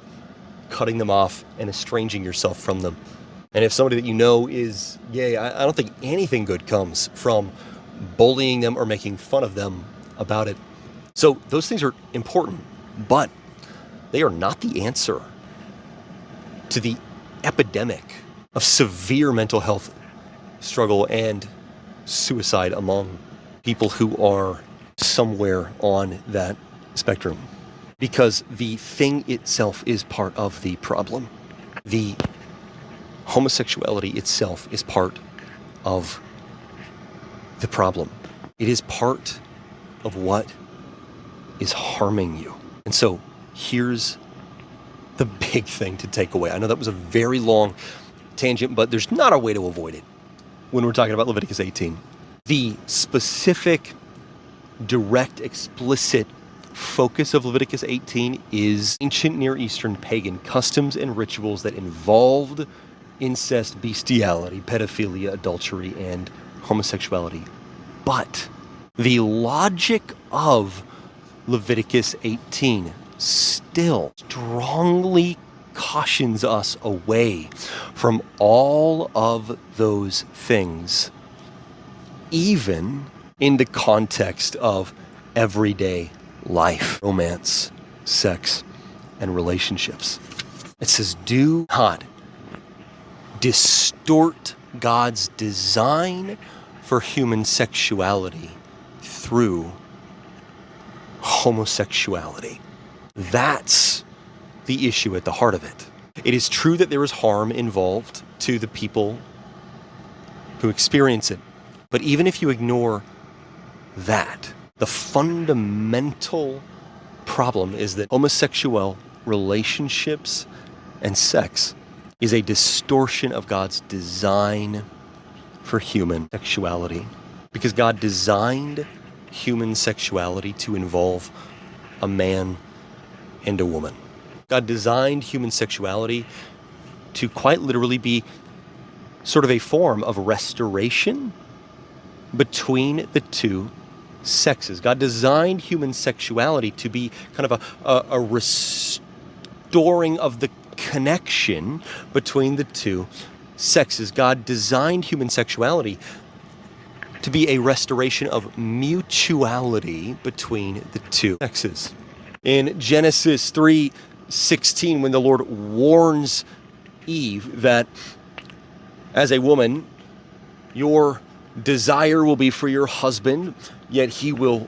cutting them off and estranging yourself from them. And if somebody that you know is gay, I don't think anything good comes from bullying them or making fun of them about it. So those things are important, but they are not the answer to the epidemic of severe mental health struggle and suicide among people who are somewhere on that spectrum. Because the thing itself is part of the problem. The homosexuality itself is part of the problem. It is part of what is harming you. And so here's the big thing to take away. I know that was a very long tangent, but there's not a way to avoid it when we're talking about Leviticus 18. The specific, direct, explicit focus of Leviticus 18 is ancient Near Eastern pagan customs and rituals that involved incest, bestiality, pedophilia, adultery, and homosexuality. But the logic of Leviticus 18 still strongly cautions us away from all of those things, even in the context of everyday life, romance, sex, and relationships. It says, do not distort God's design for human sexuality through homosexuality. That's the issue at the heart of it. It is true that there is harm involved to the people who experience it. But even if you ignore that, the fundamental problem is that homosexual relationships and sex is a distortion of God's design for human sexuality. Because God designed human sexuality to involve a man and a woman. God designed human sexuality to quite literally be sort of a form of restoration between the two sexes. God designed human sexuality to be kind of a restoring of the connection between the two sexes. God designed human sexuality to be a restoration of mutuality between the two sexes. In Genesis 3:16, when the Lord warns Eve that as a woman, your desire will be for your husband, yet he will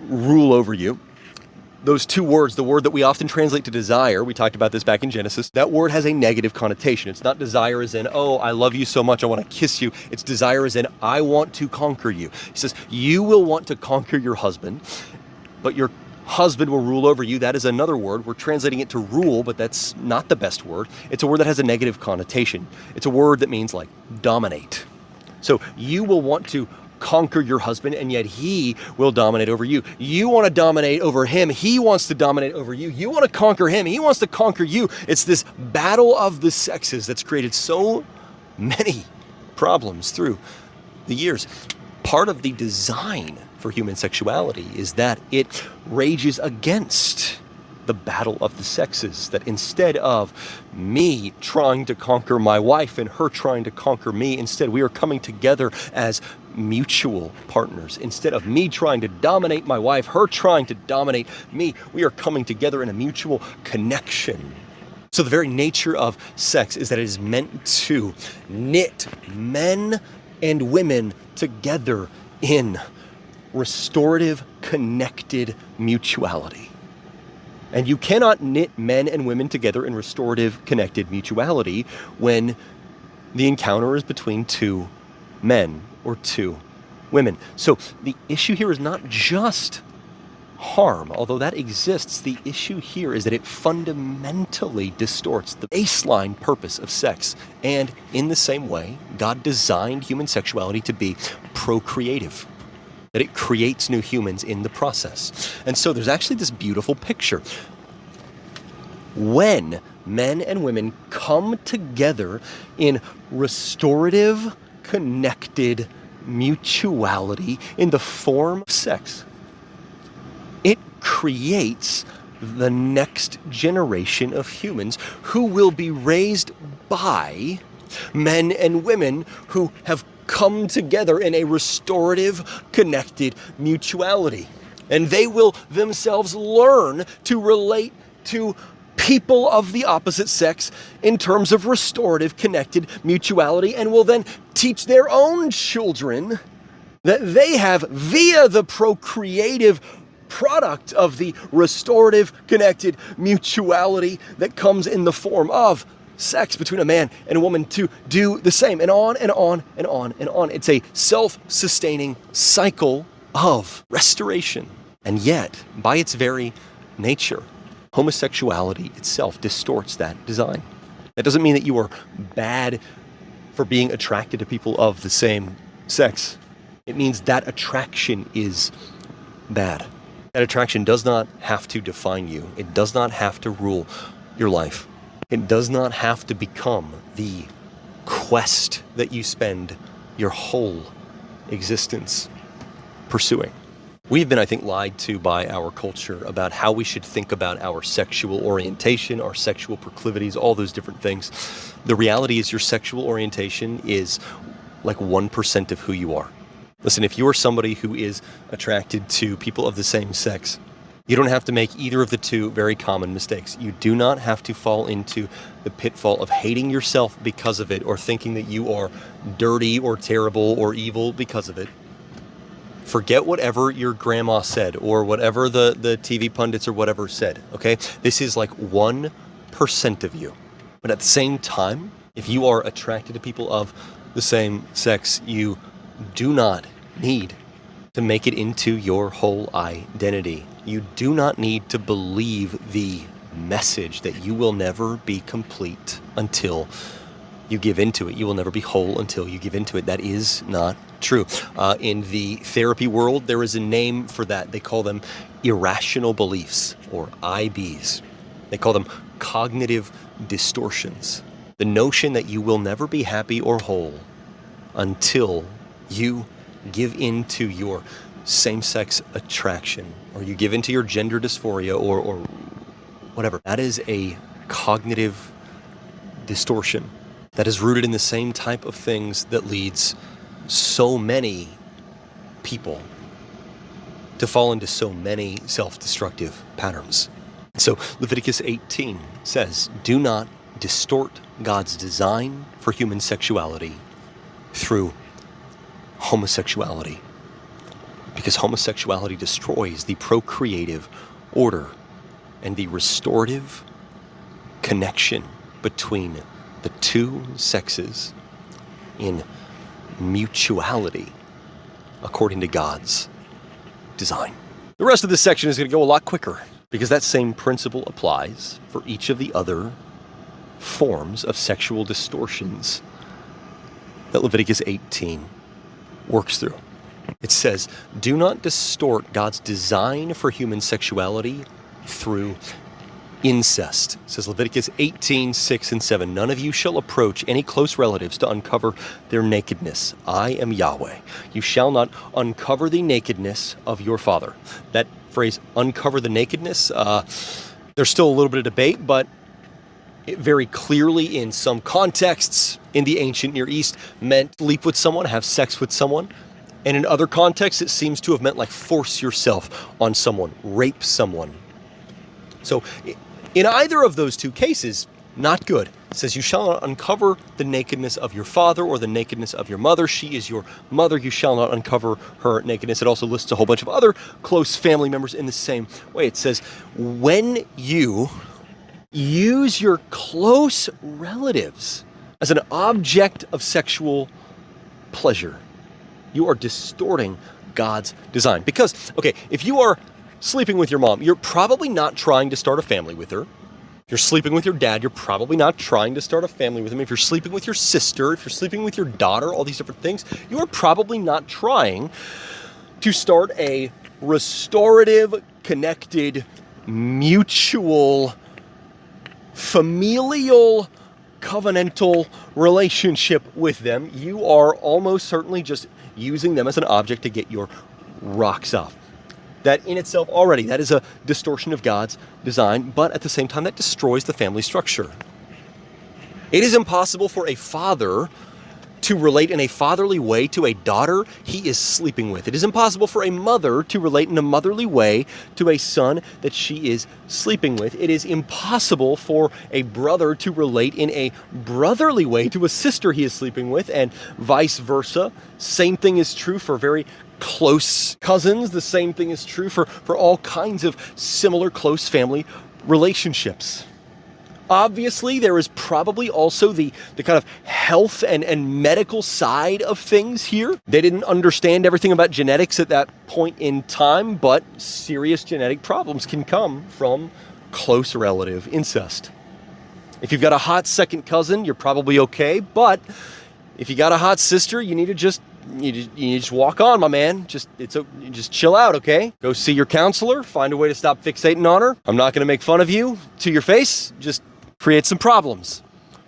rule over you. Those two words, the word that we often translate to desire, we talked about this back in Genesis, that word has a negative connotation. It's not desire as in, oh, I love you so much, I want to kiss you. It's desire as in, I want to conquer you. He says, you will want to conquer your husband, but your husband will rule over you. That is another word. We're translating it to rule, but that's not the best word. It's a word that has a negative connotation. It's a word that means like dominate. So you will want to conquer your husband, and yet he will dominate over you. You want to dominate over him. He wants to dominate over you. You want to conquer him. He wants to conquer you. It's this battle of the sexes that's created so many problems through the years. Part of the design for human sexuality is that it rages against the battle of the sexes, that instead of me trying to conquer my wife and her trying to conquer me, instead we are coming together as mutual partners. Instead of me trying to dominate my wife, her trying to dominate me, we are coming together in a mutual connection. So the very nature of sex is that it is meant to knit men and women together in restorative, connected mutuality. And you cannot knit men and women together in restorative, connected mutuality when the encounter is between two men or two women. So the issue here is not just harm, although that exists. The issue here is that it fundamentally distorts the baseline purpose of sex. And in the same way, God designed human sexuality to be procreative, that it creates new humans in the process. And so there's actually this beautiful picture. When men and women come together in restorative, connected mutuality in the form of sex, it creates the next generation of humans who will be raised by men and women who have come together in a restorative, connected mutuality. And they will themselves learn to relate to people of the opposite sex in terms of restorative, connected mutuality, and will then teach their own children that they have via the procreative product of the restorative, connected mutuality that comes in the form of sex between a man and a woman to do the same, and on and on and on and on. It's a self-sustaining cycle of restoration. And yet, by its very nature, homosexuality itself distorts that design. That doesn't mean that you are bad for being attracted to people of the same sex. It means that attraction is bad. That attraction does not have to define you. It does not have to rule your life. It does not have to become the quest that you spend your whole existence pursuing. We've been, I think, lied to by our culture about how we should think about our sexual orientation, our sexual proclivities, all those different things. The reality is your sexual orientation is like 1% of who you are. Listen, if you are somebody who is attracted to people of the same sex, you don't have to make either of the two very common mistakes. You do not have to fall into the pitfall of hating yourself because of it, or thinking that you are dirty or terrible or evil because of it. Forget whatever your grandma said or whatever the TV pundits or whatever said, okay? This is like 1% of you. But at the same time, if you are attracted to people of the same sex, you do not need to make it into your whole identity. You do not need to believe the message that you will never be complete until you give into it. You will never be whole until you give into it. That is not true. In the therapy world, there is a name for that. They call them irrational beliefs, or IBs. They call them cognitive distortions. The notion that you will never be happy or whole until you give into your same-sex attraction, or you give into your gender dysphoria, or whatever. That is a cognitive distortion that is rooted in the same type of things that leads so many people to fall into so many self-destructive patterns. So Leviticus 18 says, do not distort God's design for human sexuality through homosexuality, because homosexuality destroys the procreative order and the restorative connection between the two sexes in mutuality according to God's design. The rest of this section is going to go a lot quicker because that same principle applies for each of the other forms of sexual distortions that Leviticus 18 works through. It says, do not distort God's design for human sexuality through incest. It says Leviticus 18, 6 and 7, none of you shall approach any close relatives to uncover their nakedness. I am Yahweh. You shall not uncover the nakedness of your father. That phrase, uncover the nakedness, there's still a little bit of debate, but it very clearly in some contexts in the ancient Near East meant sleep with someone, have sex with someone. And in other contexts, it seems to have meant like force yourself on someone, rape someone. So in either of those two cases, not good. It says you shall not uncover the nakedness of your father or the nakedness of your mother. She is your mother. You shall not uncover her nakedness. It also lists a whole bunch of other close family members in the same way. It says when you use your close relatives as an object of sexual pleasure, you are distorting God's design. Because, okay, if you are sleeping with your mom, you're probably not trying to start a family with her. If you're sleeping with your dad, you're probably not trying to start a family with him. If you're sleeping with your sister, if you're sleeping with your daughter, all these different things, you are probably not trying to start a restorative, connected, mutual, familial, covenantal relationship with them. You are almost certainly just using them as an object to get your rocks off. That in itself already, that is a distortion of God's design, but at the same time, that destroys the family structure. It is impossible for a father to relate in a fatherly way to a daughter he is sleeping with. It is impossible for a mother to relate in a motherly way to a son that she is sleeping with. It is impossible for a brother to relate in a brotherly way to a sister he is sleeping with, and vice versa. Same thing is true for very close cousins. The same thing is true for all kinds of similar close family relationships. Obviously, there is probably also the kind of health and medical side of things here. They didn't understand everything about genetics at that point in time, but serious genetic problems can come from close relative incest. If you've got a hot second cousin, you're probably okay, but if you got a hot sister, you need to just walk on, my man. Just chill out, okay? Go see your counselor, find a way to stop fixating on her. I'm not going to make fun of you to your face. Just create some problems.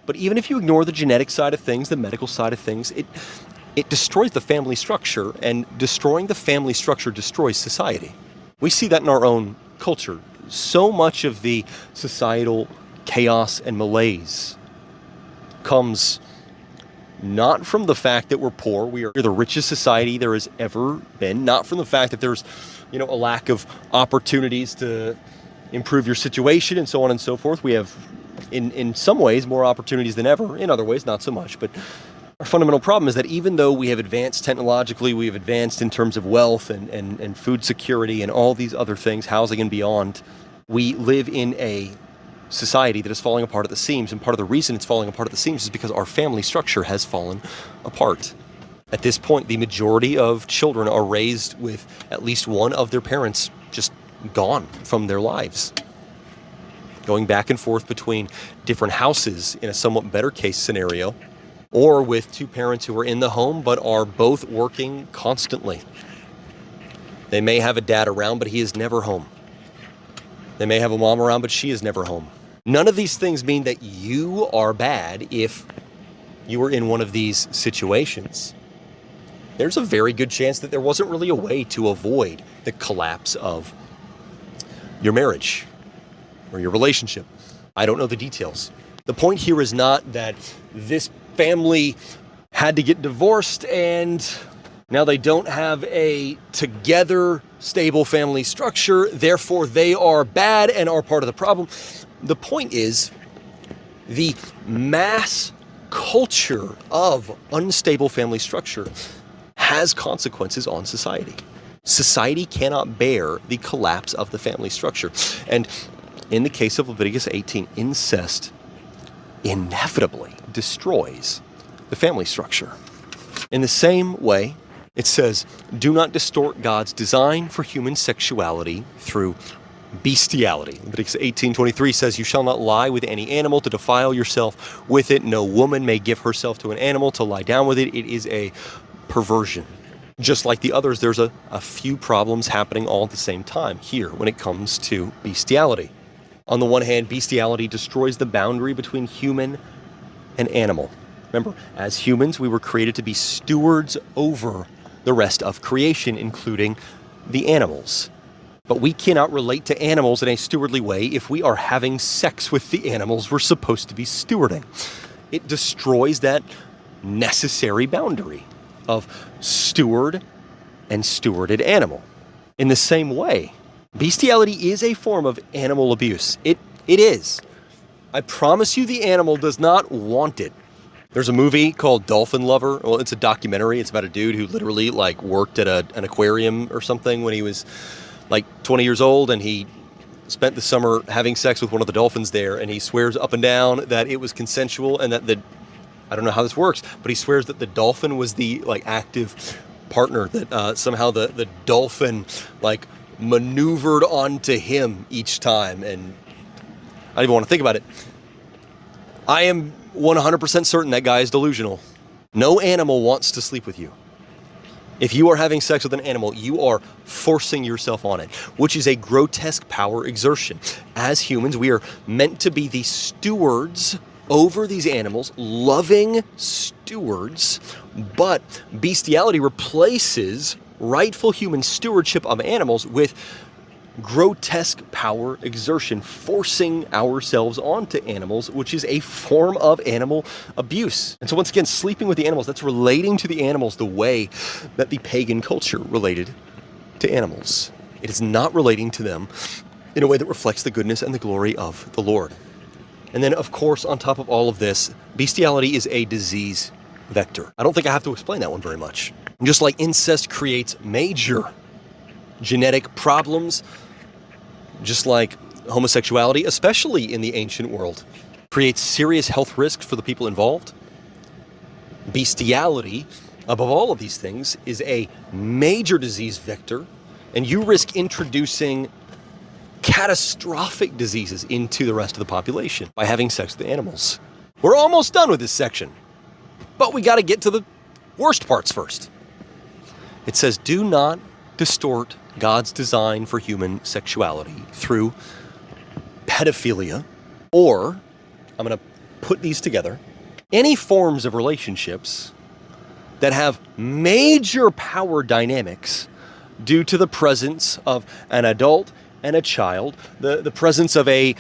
But even if you ignore the genetic side of things, the medical side of things, it destroys the family structure, and destroying the family structure destroys society. We see that in our own culture. So much of the societal chaos and malaise comes not from the fact that we're poor. We are the richest society there has ever been. Not from the fact that there's, a lack of opportunities to improve your situation and so on and so forth. We have, in some ways, more opportunities than ever. In other ways, not so much. But Our fundamental problem is that even though we have advanced technologically, we have advanced in terms of wealth and food security and all these other things, housing and beyond, we live in a society that is falling apart at the seams. And part of the reason it's falling apart at the seams is because our family structure has fallen apart. At this point, the majority of children are raised with at least one of their parents just gone from their lives, going back and forth between different houses in a somewhat better case scenario, or with two parents who are in the home but are both working constantly. They may have a dad around, but he is never home. They may have a mom around, but she is never home. None of these things mean that you are bad if you were in one of these situations. There's a very good chance that there wasn't really a way to avoid the collapse of your marriage or your relationship. I don't know the details. The point here is not that this family had to get divorced and now they don't have a together stable family structure, therefore they are bad and are part of the problem. The point is the mass culture of unstable family structure has consequences on society. Society cannot bear the collapse of the family structure. And in the case of Leviticus 18, incest inevitably destroys the family structure. In the same way, it says, do not distort God's design for human sexuality through bestiality. Leviticus 18:23 says, you shall not lie with any animal to defile yourself with it. No woman may give herself to an animal to lie down with it. It is a perversion. Just like the others, there's a few problems happening all at the same time here when it comes to bestiality. On the one hand, bestiality destroys the boundary between human and animal. Remember, as humans, we were created to be stewards over the rest of creation, including the animals. But we cannot relate to animals in a stewardly way if we are having sex with the animals we're supposed to be stewarding. It destroys that necessary boundary of steward and stewarded animal. In the same way, bestiality is a form of animal abuse. It is. I promise you the animal does not want it. There's a movie called Dolphin Lover. Well, it's a documentary. It's about a dude who literally worked at an aquarium or something when he was 20 years old, and he spent the summer having sex with one of the dolphins there, and he swears up and down that it was consensual and that I don't know how this works, but he swears that the dolphin was the active partner, that somehow the dolphin maneuvered onto him each time. And I don't even want to think about it. I am 100% certain that guy is delusional. No animal wants to sleep with you. If you are having sex with an animal, you are forcing yourself on it, which is a grotesque power exertion. As humans, we are meant to be the stewards over these animals, loving stewards, but bestiality replaces rightful human stewardship of animals with grotesque power exertion, forcing ourselves onto animals, which is a form of animal abuse. And so once again, sleeping with the animals, that's relating to the animals the way that the pagan culture related to animals. It is not relating to them in a way that reflects the goodness and the glory of the Lord. And then, of course, on top of all of this, bestiality is a disease vector. I don't think I have to explain that one very much. Just like incest creates major genetic problems, just like homosexuality, especially in the ancient world, creates serious health risks for the people involved. Bestiality, above all of these things, is a major disease vector, and you risk introducing catastrophic diseases into the rest of the population by having sex with animals. We're almost done with this section, but we got to get to the worst parts first. It says, do not distort God's design for human sexuality through pedophilia, or, I'm going to put these together, any forms of relationships that have major power dynamics due to the presence of an adult and a child, the presence of a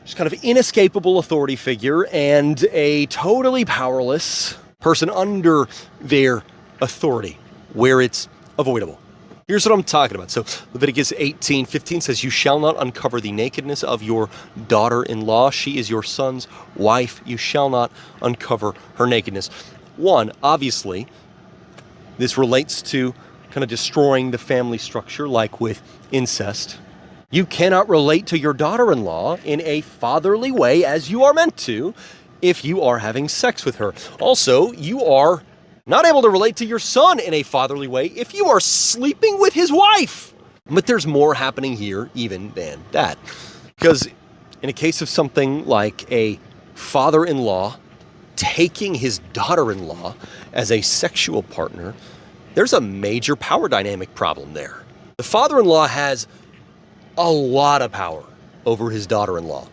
just kind of inescapable authority figure and a totally powerless person under their authority, where it's avoidable. Here's what I'm talking about. So Leviticus 18:15 says, you shall not uncover the nakedness of your daughter-in-law. She is your son's wife. You shall not uncover her nakedness. One, obviously, this relates to kind of destroying the family structure, like with incest. You cannot relate to your daughter-in-law in a fatherly way as you are meant to if you are having sex with her. Also, you are not able to relate to your son in a fatherly way if you are sleeping with his wife. But there's more happening here even than that. Because in a case of something like a father-in-law taking his daughter-in-law as a sexual partner, there's a major power dynamic problem there. The father-in-law has a lot of power over his daughter-in-law.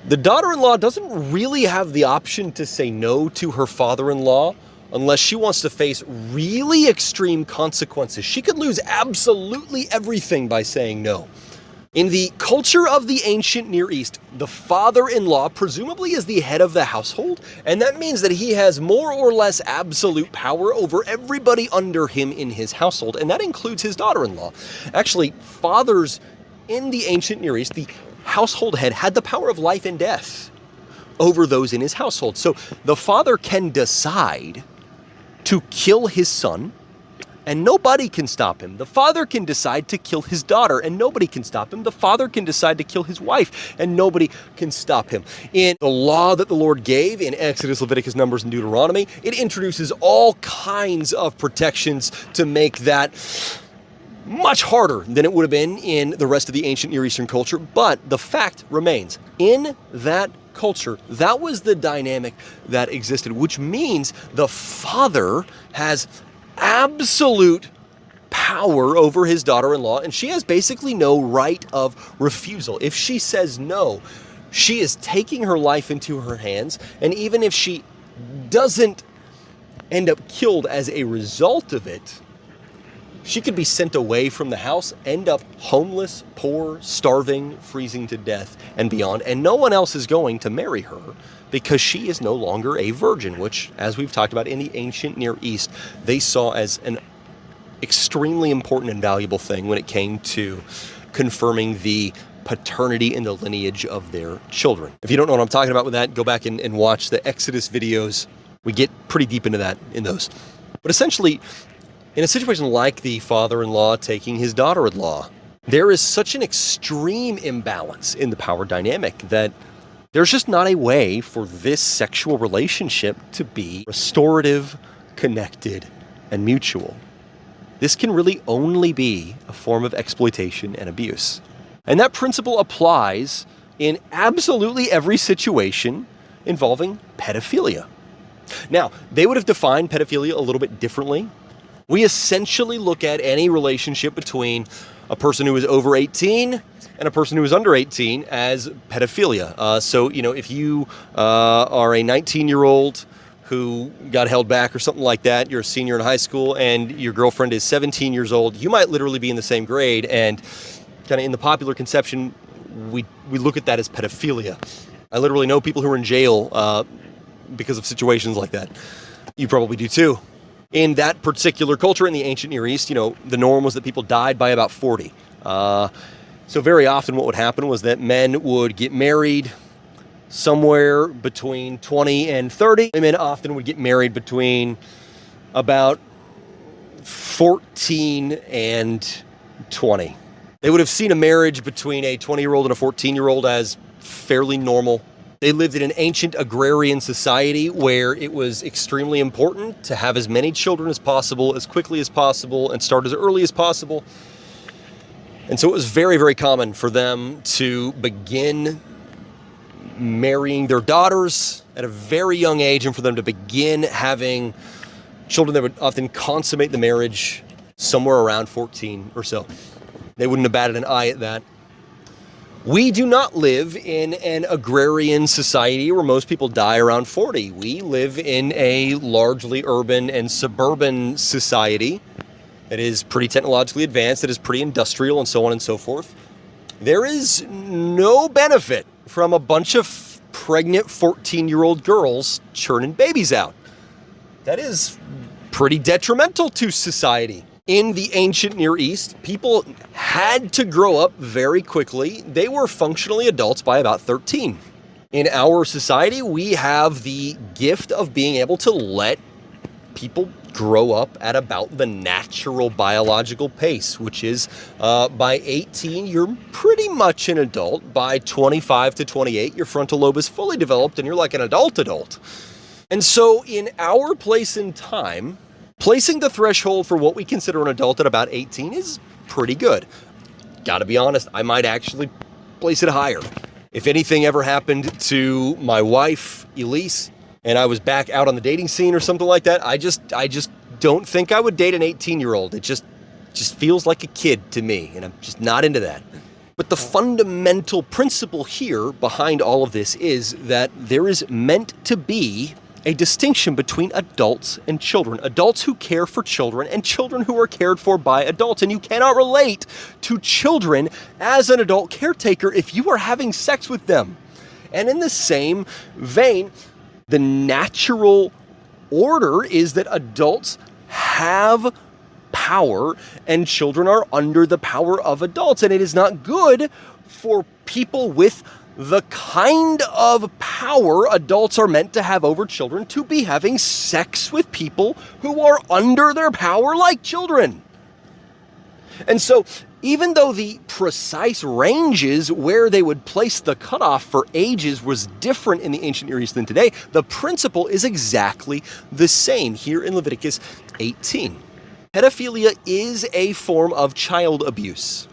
The daughter-in-law doesn't really have the option to say no to her father-in-law unless she wants to face really extreme consequences. She could lose absolutely everything by saying no. In the culture of the ancient Near East, the father-in-law presumably is the head of the household, and that means that he has more or less absolute power over everybody under him in his household, and that includes his daughter-in-law. Actually, fathers in the ancient Near East, the household head had the power of life and death over those in his household. So the father can decide to kill his son, and nobody can stop him. The father can decide to kill his daughter, and nobody can stop him. The father can decide to kill his wife, and nobody can stop him. In the law that the Lord gave in Exodus, Leviticus, Numbers, and Deuteronomy, it introduces all kinds of protections to make that much harder than it would have been in the rest of the ancient Near Eastern culture. But the fact remains, in that culture, that was the dynamic that existed, which means the father has absolute power over his daughter-in-law, and she has basically no right of refusal. If she says no, she is taking her life into her hands, and even if she doesn't end up killed as a result of it, she could be sent away from the house, end up homeless, poor, starving, freezing to death, and beyond, and no one else is going to marry her because she is no longer a virgin, which, as we've talked about in the ancient Near East, they saw as an extremely important and valuable thing when it came to confirming the paternity and the lineage of their children. If you don't know what I'm talking about with that, go back and watch the Exodus videos. We get pretty deep into that in those. But essentially, in a situation like the father-in-law taking his daughter-in-law, there is such an extreme imbalance in the power dynamic that there's just not a way for this sexual relationship to be restorative, connected, and mutual. This can really only be a form of exploitation and abuse. And that principle applies in absolutely every situation involving pedophilia. Now, they would have defined pedophilia a little bit differently. We essentially look at any relationship between a person who is over 18 and a person who is under 18 as pedophilia. So, if you are a 19-year-old who got held back or something like that, you're a senior in high school, and your girlfriend is 17 years old, you might literally be in the same grade, and kind of in the popular conception, we look at that as pedophilia. I literally know people who are in jail because of situations like that. You probably do too. In that particular culture in the ancient Near East, the norm was that people died by about 40. So very often what would happen was that men would get married somewhere between 20 and 30. Women often would get married between about 14 and 20. They would have seen a marriage between a 20-year-old and a 14-year-old as fairly normal. They lived in an ancient agrarian society where it was extremely important to have as many children as possible, as quickly as possible, and start as early as possible. And so it was very, very common for them to begin marrying their daughters at a very young age, and for them to begin having children that would often consummate the marriage somewhere around 14 or so. They wouldn't have batted an eye at that. We do not live in an agrarian society where most people die around 40. We live in a largely urban and suburban society that is pretty technologically advanced, that is pretty industrial, and so on and so forth. There is no benefit from a bunch of pregnant 14-year-old girls churning babies out. That is pretty detrimental to society. In the ancient Near East, people had to grow up very quickly. They were functionally adults by about 13. In our society, we have the gift of being able to let people grow up at about the natural biological pace, which is by 18, you're pretty much an adult. By 25 to 28, your frontal lobe is fully developed and you're like an adult. And so in our place in time, placing the threshold for what we consider an adult at about 18 is pretty good. Gotta be honest, I might actually place it higher. If anything ever happened to my wife, Elise, and I was back out on the dating scene or something like that, I just don't think I would date an 18-year-old. It just feels like a kid to me, and I'm just not into that. But the fundamental principle here behind all of this is that there is meant to be a distinction between adults and children. Adults who care for children and children who are cared for by adults. And you cannot relate to children as an adult caretaker if you are having sex with them. And in the same vein, the natural order is that adults have power and children are under the power of adults. And it is not good for people with the kind of power adults are meant to have over children to be having sex with people who are under their power like children. And so even though the precise ranges where they would place the cutoff for ages was different in the ancient Near East than today, the principle is exactly the same here in Leviticus 18. Pedophilia is a form of child abuse.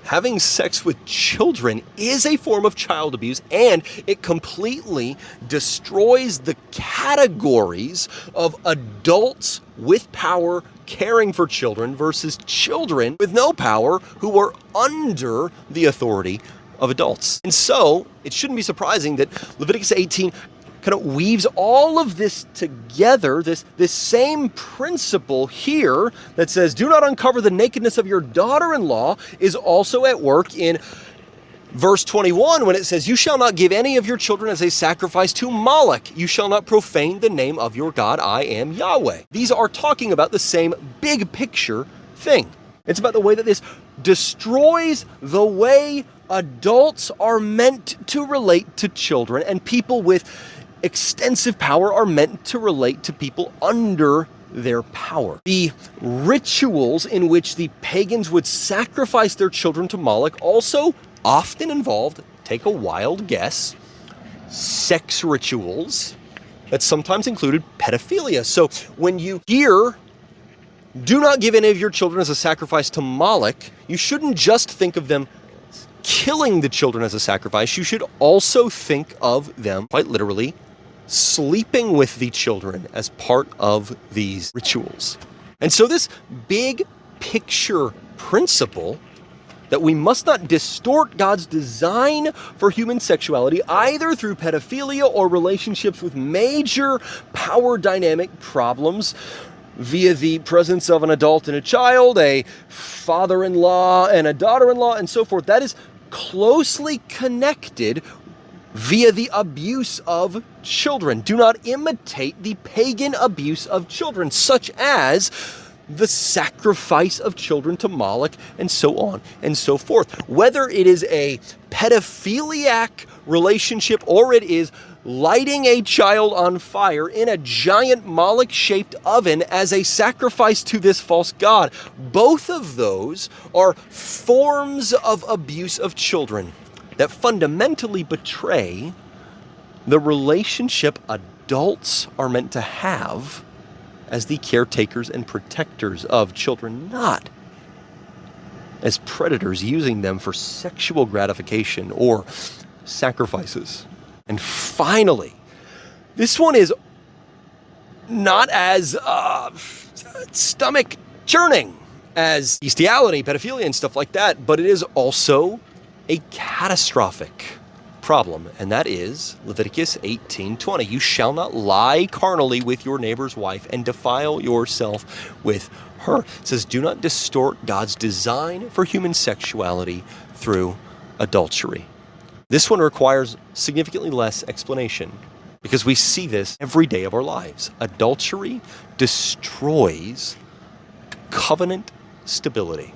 Having sex with children is a form of child abuse, and it completely destroys the categories of adults with power caring for children versus children with no power who are under the authority of adults. And so it shouldn't be surprising that Leviticus 18 kind of weaves all of this together, this same principle here that says, do not uncover the nakedness of your daughter-in-law, is also at work in verse 21 when it says, you shall not give any of your children as a sacrifice to Moloch. You shall not profane the name of your God. I am Yahweh. These are talking about the same big picture thing. It's about the way that this destroys the way adults are meant to relate to children, and people with extensive power are meant to relate to people under their power. The rituals in which the pagans would sacrifice their children to Moloch also often involved, take a wild guess, sex rituals that sometimes included pedophilia. So when you hear, do not give any of your children as a sacrifice to Moloch, you shouldn't just think of them killing the children as a sacrifice. You should also think of them, quite literally, sleeping with the children as part of these rituals. And so this big picture principle that we must not distort God's design for human sexuality either through pedophilia or relationships with major power dynamic problems via the presence of an adult and a child, a father-in-law and a daughter-in-law, and so forth. That is closely connected via the abuse of children. Do not imitate the pagan abuse of children, such as the sacrifice of children to Moloch, and so on and so forth. Whether it is a pedophiliac relationship or it is lighting a child on fire in a giant Moloch-shaped oven as a sacrifice to this false god, both of those are forms of abuse of children that fundamentally betray the relationship adults are meant to have as the caretakers and protectors of children, not as predators using them for sexual gratification or sacrifices. And finally, this one is not as stomach churning as bestiality, pedophilia, and stuff like that, but it is also a catastrophic problem, and that is Leviticus 18:20. You shall not lie carnally with your neighbor's wife and defile yourself with her. It says, do not distort God's design for human sexuality through adultery. This one requires significantly less explanation because we see this every day of our lives. Adultery destroys covenant stability.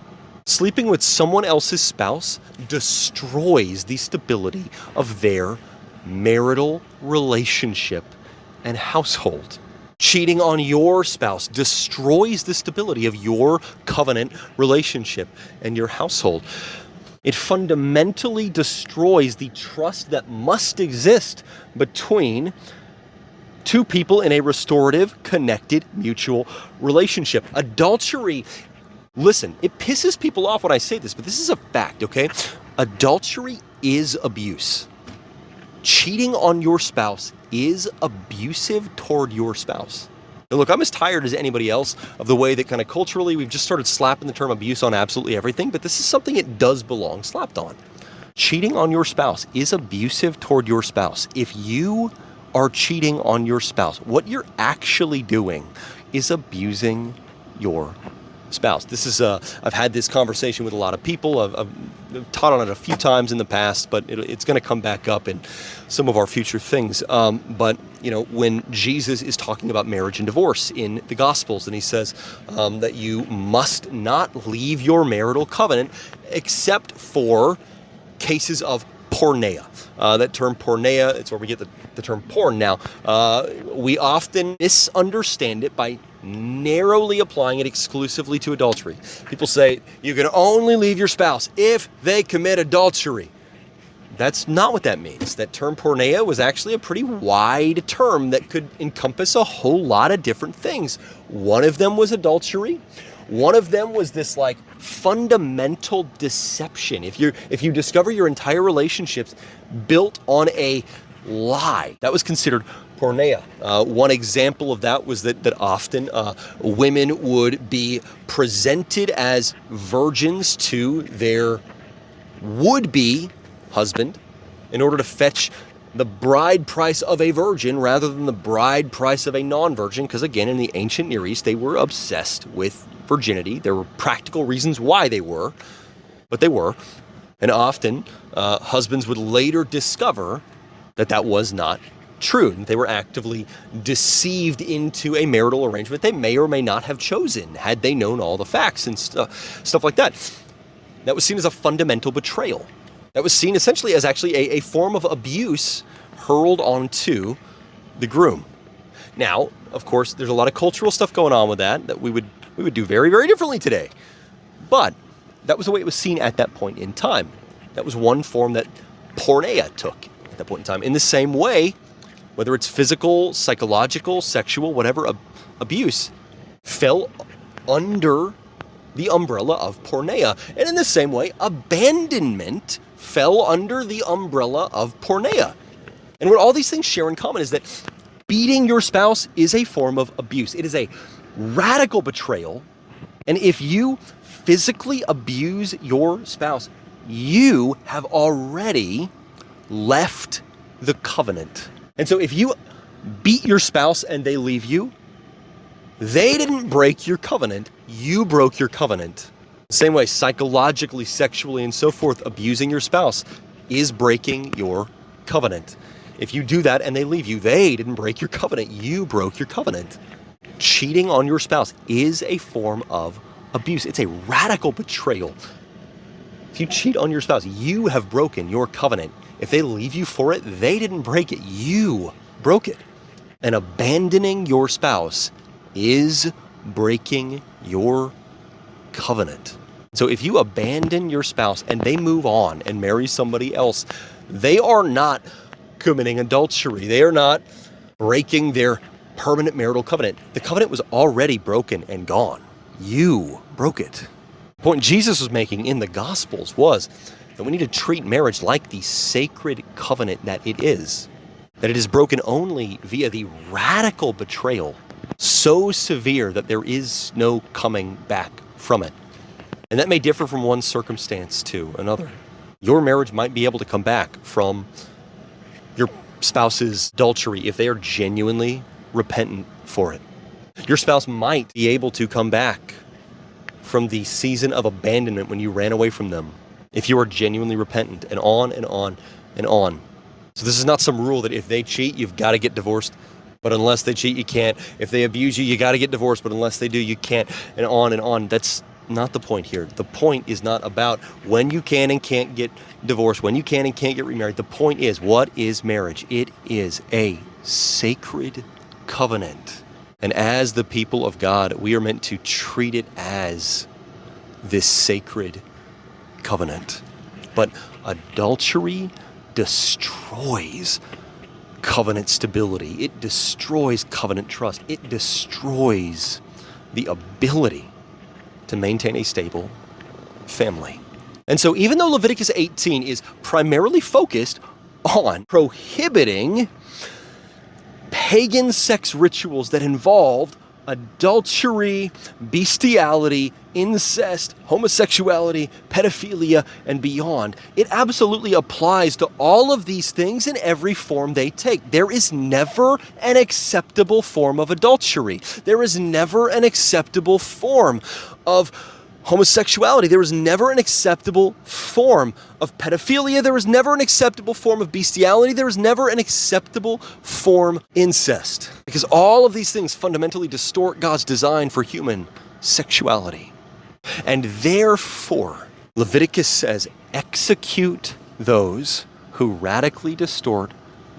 Sleeping with someone else's spouse destroys the stability of their marital relationship and household. Cheating on your spouse destroys the stability of your covenant relationship and your household. It fundamentally destroys the trust that must exist between two people in a restorative, connected, mutual relationship. Adultery, listen, it pisses people off when I say this, but this is a fact, okay? Adultery is abuse. Cheating on your spouse is abusive toward your spouse. And look, I'm as tired as anybody else of the way that kind of culturally we've just started slapping the term abuse on absolutely everything, but this is something it does belong slapped on. Cheating on your spouse is abusive toward your spouse. If you are cheating on your spouse, what you're actually doing is abusing your spouse. This is I've had this conversation with a lot of people. I've taught on it a few times in the past, but it's going to come back up in some of our future things. But you know, when Jesus is talking about marriage and divorce in the Gospels, and he says that you must not leave your marital covenant except for cases of porneia. That term porneia, it's where we get the term porn. Now, we often misunderstand it by narrowly applying it exclusively to adultery. People say you can only leave your spouse if they commit adultery. That's not what that means. That term porneia was actually a pretty wide term that could encompass a whole lot of different things. One of them was adultery. One of them was this like fundamental deception. If you discover your entire relationships built on a lie, that was considered porneia. One example of that was that often women would be presented as virgins to their would-be husband in order to fetch the bride price of a virgin rather than the bride price of a non-virgin, because again, in the ancient Near East, they were obsessed with virginity. There were practical reasons why they were, but they were. And often, husbands would later discover that that was not true. They were actively deceived into a marital arrangement they may or may not have chosen had they known all the facts and stuff like that. That was seen as a fundamental betrayal. That was seen essentially as actually a form of abuse hurled onto the groom. Now, of course, there's a lot of cultural stuff going on with that we would do very, very differently today. But that was the way it was seen at that point in time. That was one form that porneia took at that point in time. In the same way, whether it's physical, psychological, sexual, whatever abuse, fell under the umbrella of porneia. And in the same way, abandonment fell under the umbrella of porneia. And what all these things share in common is that beating your spouse is a form of abuse. It is a radical betrayal. And if you physically abuse your spouse, you have already left the covenant. And so if you beat your spouse and they leave you, they didn't break your covenant, you broke your covenant. Same way, psychologically, sexually, and so forth, abusing your spouse is breaking your covenant. If you do that and they leave you, they didn't break your covenant, you broke your covenant. Cheating on your spouse is a form of abuse. It's a radical betrayal. If you cheat on your spouse, you have broken your covenant. If they leave you for it, they didn't break it, you broke it. And abandoning your spouse is breaking your covenant. So if you abandon your spouse and they move on and marry somebody else, they are not committing adultery. They are not breaking their permanent marital covenant. The covenant was already broken and gone. You broke it. The point Jesus was making in the Gospels was that we need to treat marriage like the sacred covenant that it is. That it is broken only via the radical betrayal, so severe that there is no coming back from it. And that may differ from one circumstance to another. Your marriage might be able to come back from your spouse's adultery if they are genuinely repentant for it. Your spouse might be able to come back from the season of abandonment when you ran away from them if you are genuinely repentant, and on and on and on. So this is not some rule that if they cheat, you've got to get divorced, but unless they cheat, you can't. If they abuse you, you got to get divorced, but unless they do, you can't, and on and on. That's not the point here. The point is not about when you can and can't get divorced, when you can and can't get remarried. The point is, what is marriage? It is a sacred covenant. And as the people of God, we are meant to treat it as this sacred covenant. But adultery destroys covenant stability. It destroys covenant trust. It destroys the ability to maintain a stable family. And so even though Leviticus 18 is primarily focused on prohibiting pagan sex rituals that involved adultery, bestiality, incest, homosexuality, pedophilia, and beyond, it absolutely applies to all of these things in every form they take. There is never an acceptable form of adultery. There is never an acceptable form of homosexuality. There was never an acceptable form of pedophilia. There was never an acceptable form of bestiality. There was never an acceptable form of incest. Because all of these things fundamentally distort God's design for human sexuality. And therefore, Leviticus says, execute those who radically distort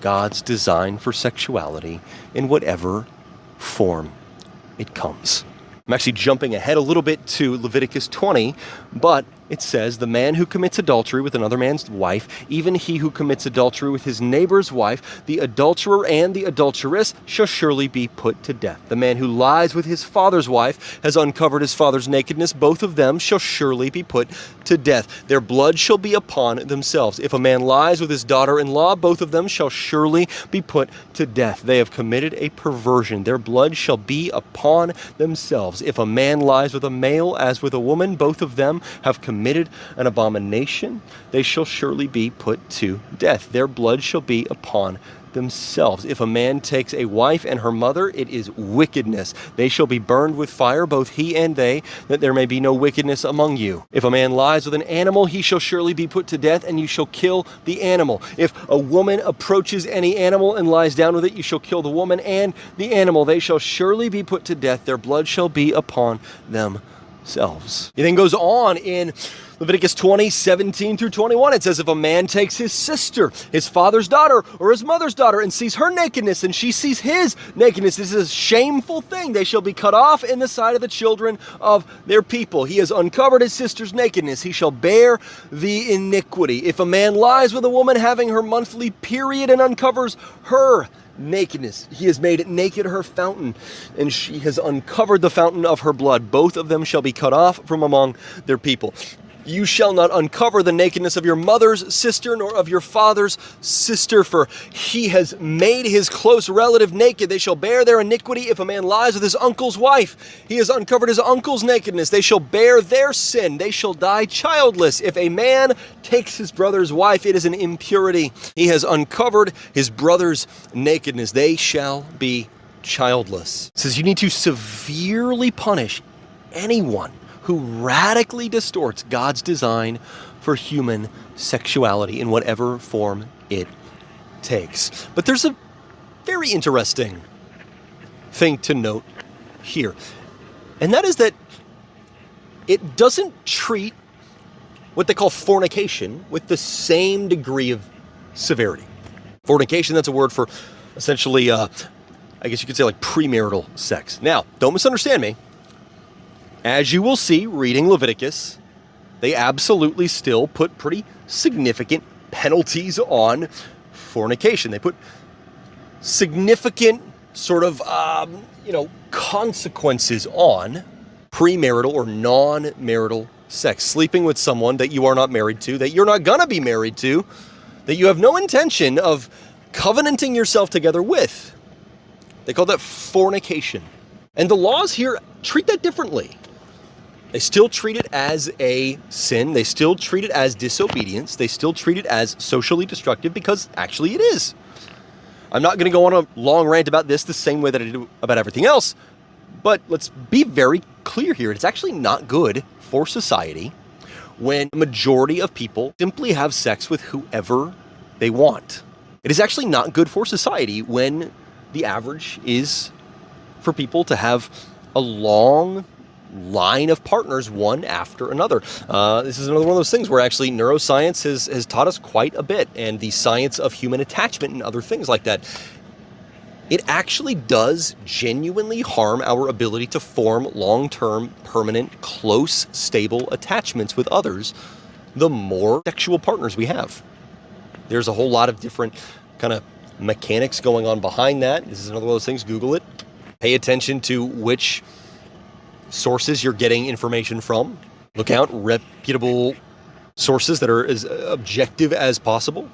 God's design for sexuality in whatever form it comes. I'm actually jumping ahead a little bit to Leviticus 20, but it says, the man who commits adultery with another man's wife, even he who commits adultery with his neighbor's wife, the adulterer and the adulteress shall surely be put to death. The man who lies with his father's wife has uncovered his father's nakedness. Both of them shall surely be put to death. Their blood shall be upon themselves. If a man lies with his daughter-in-law, both of them shall surely be put to death. They have committed a perversion. Their blood shall be upon themselves. If a man lies with a male as with a woman, both of them have committed an abomination. They shall surely be put to death. Their blood shall be upon themselves. If a man takes a wife and her mother, it is wickedness. They shall be burned with fire, both he and they, that there may be no wickedness among you. If a man lies with an animal, he shall surely be put to death, and you shall kill the animal. If a woman approaches any animal and lies down with it, you shall kill the woman and the animal. They shall surely be put to death. Their blood shall be upon themselves. He then goes on in Leviticus 20, 17 through 21, it says, if a man takes his sister, his father's daughter, or his mother's daughter, and sees her nakedness, and she sees his nakedness, this is a shameful thing. They shall be cut off in the sight of the children of their people. He has uncovered his sister's nakedness. He shall bear the iniquity. If a man lies with a woman having her monthly period and uncovers her nakedness, he has made naked her fountain, and she has uncovered the fountain of her blood. Both of them shall be cut off from among their people. You shall not uncover the nakedness of your mother's sister, nor of your father's sister, for he has made his close relative naked. They shall bear their iniquity. If a man lies with his uncle's wife, he has uncovered his uncle's nakedness. They shall bear their sin. They shall die childless. If a man takes his brother's wife, it is an impurity. He has uncovered his brother's nakedness. They shall be childless. It says you need to severely punish anyone who radically distorts God's design for human sexuality in whatever form it takes. But there's a very interesting thing to note here, and that is that it doesn't treat what they call fornication with the same degree of severity. Fornication, that's a word for essentially, I guess you could say like premarital sex. Now, don't misunderstand me. As you will see reading Leviticus, they absolutely still put pretty significant penalties on fornication. They put significant sort of, consequences on premarital or non-marital sex. Sleeping with someone that you are not married to, that you're not gonna be married to, that you have no intention of covenanting yourself together with. They call that fornication. And the laws here treat that differently. They still treat it as a sin. They still treat it as disobedience. They still treat it as socially destructive because actually it is. I'm not going to go on a long rant about this the same way that I do about everything else, but let's be very clear here. It's actually not good for society when the majority of people simply have sex with whoever they want. It is actually not good for society when the average is for people to have a long line of partners one after another. This is another one of those things where actually neuroscience has taught us quite a bit, and the science of human attachment and other things like that. It actually does genuinely harm our ability to form long-term, permanent, close, stable attachments with others the more sexual partners we have. There's a whole lot of different kind of mechanics going on behind that. This is another one of those things. Google it. Pay attention to which sources you're getting information from. Look out reputable sources that are as objective as possible,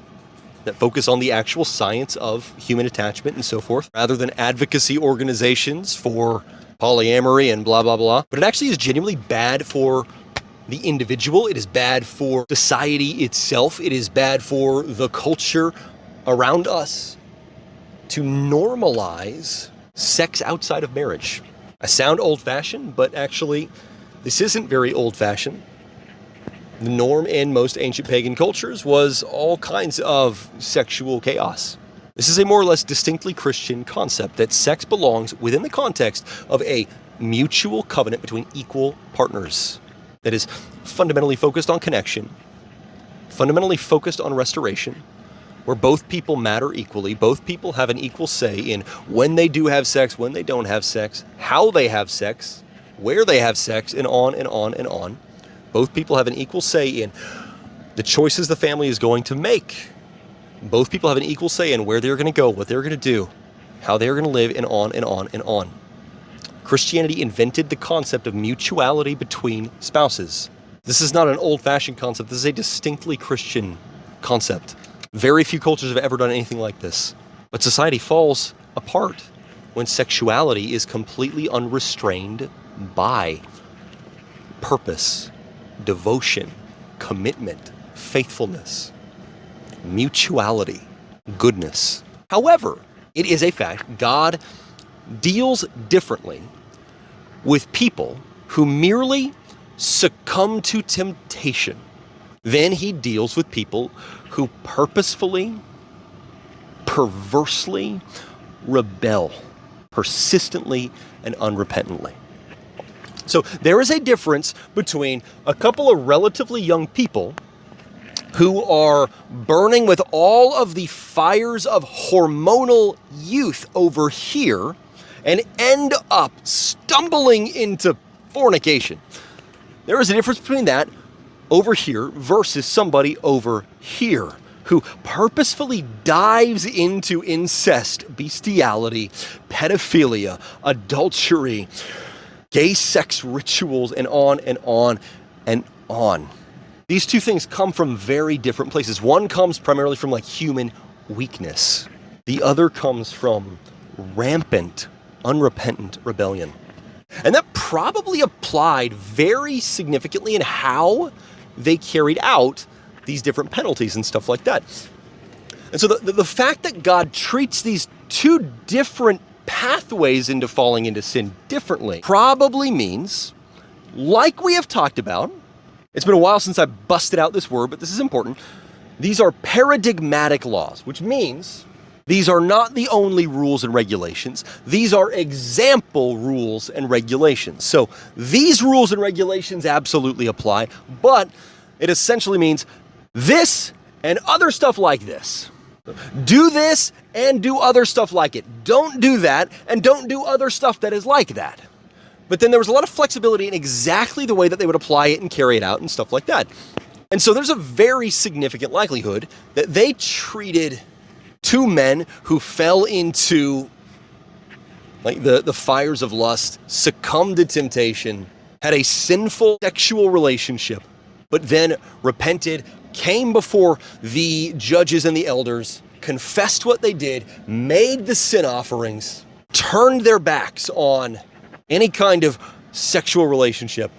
that focus on the actual science of human attachment and so forth, rather than advocacy organizations for polyamory and blah, blah, blah. But it actually is genuinely bad for the individual. It is bad for society itself. It is bad for the culture around us to normalize sex outside of marriage. I sound old-fashioned, but actually, this isn't very old-fashioned. The norm in most ancient pagan cultures was all kinds of sexual chaos. This is a more or less distinctly Christian concept that sex belongs within the context of a mutual covenant between equal partners that is fundamentally focused on connection, fundamentally focused on restoration, where both people matter equally, both people have an equal say in when they do have sex, when they don't have sex, how they have sex, where they have sex, and on and on and on. Both people have an equal say in the choices the family is going to make. Both people have an equal say in where they're going to go, what they're going to do, how they're going to live, and on and on and on. Christianity invented the concept of mutuality between spouses. This is not an old-fashioned concept. This is a distinctly Christian concept. Very few cultures have ever done anything like this. But society falls apart when sexuality is completely unrestrained by purpose, devotion, commitment, faithfulness, mutuality, goodness. However, it is a fact, God deals differently with people who merely succumb to temptation than he deals with people who purposefully, perversely rebel, persistently and unrepentantly. So there is a difference between a couple of relatively young people who are burning with all of the fires of hormonal youth over here and end up stumbling into fornication. There is a difference between that over here versus somebody over here who purposefully dives into incest, bestiality, pedophilia, adultery, gay sex rituals, and on and on and on. These two things come from very different places. One comes primarily from like human weakness. The other comes from rampant, unrepentant rebellion. And that probably applied very significantly in how they carried out these different penalties and stuff like that. And so the fact that God treats these two different pathways into falling into sin differently probably means, like we have talked about, it's been a while since I busted out this word, but this is important. These are paradigmatic laws, which means these are not the only rules and regulations. These are example rules and regulations. So these rules and regulations absolutely apply, but it essentially means this and other stuff like this. Do this and do other stuff like it. Don't do that and don't do other stuff that is like that. But then there was a lot of flexibility in exactly the way that they would apply it and carry it out and stuff like that. And so there's a very significant likelihood that they treated two men who fell into like the fires of lust, succumbed to temptation, had a sinful sexual relationship, but then repented, came before the judges and the elders, confessed what they did, made the sin offerings, turned their backs on any kind of sexual relationship.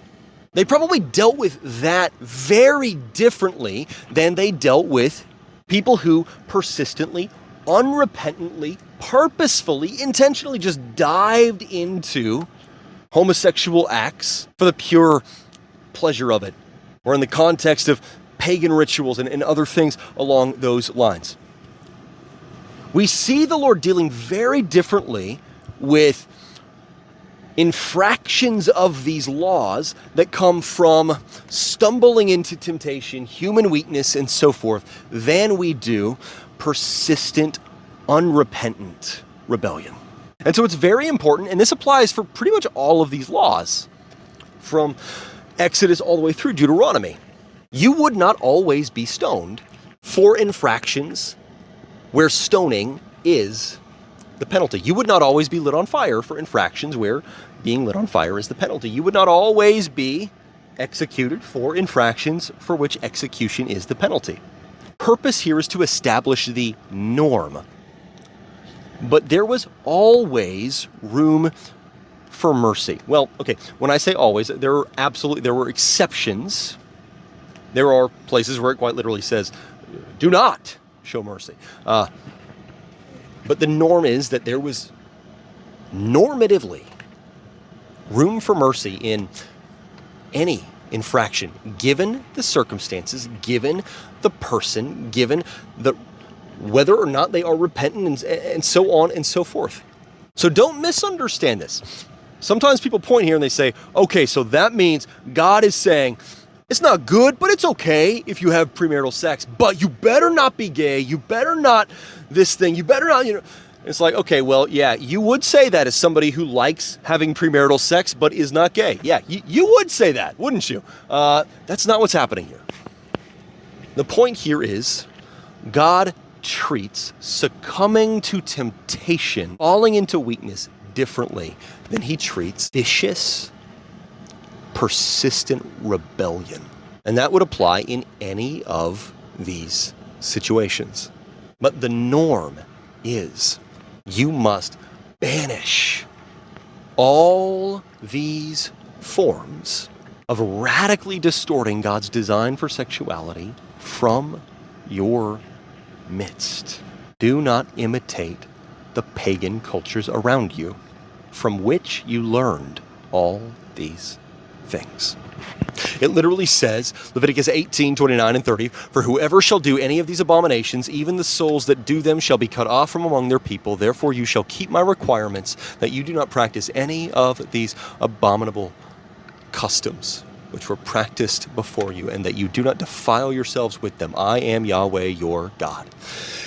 They probably dealt with that very differently than they dealt with people who persistently, unrepentantly, purposefully, intentionally just dived into homosexual acts for the pure pleasure of it, or in the context of pagan rituals and other things along those lines. We see the Lord dealing very differently with infractions of these laws that come from stumbling into temptation, human weakness, and so forth, than we do persistent, unrepentant rebellion. And so it's very important, and this applies for pretty much all of these laws, from Exodus all the way through Deuteronomy. You would not always be stoned for infractions where stoning is the penalty. You would not always be lit on fire for infractions where being lit on fire is the penalty. You would not always be executed for infractions for which execution is the penalty. Purpose here is to establish the norm. But there was always room for mercy. Well, okay, when I say always, there were exceptions. There are places where it quite literally says, do not show mercy. But the norm is that there was normatively room for mercy in any infraction, given the circumstances, given the person, given whether or not they are repentant, and so on and so forth. So don't misunderstand this. Sometimes people point here and they say, okay, so that means God is saying, it's not good, but it's okay if you have premarital sex, but you better not be gay, you better not this thing, you better not, It's like, okay, well, yeah, you would say that as somebody who likes having premarital sex but is not gay. Yeah, you would say that, wouldn't you? That's not what's happening here. The point here is God treats succumbing to temptation, falling into weakness differently than he treats vicious, persistent rebellion. And that would apply in any of these situations. But the norm is you must banish all these forms of radically distorting God's design for sexuality from your midst. Do not imitate the pagan cultures around you from which you learned all these things. It literally says, Leviticus 18, 29 and 30, for whoever shall do any of these abominations, even the souls that do them shall be cut off from among their people. Therefore you shall keep my requirements, that you do not practice any of these abominable customs which were practiced before you, and that you do not defile yourselves with them. I am Yahweh your God.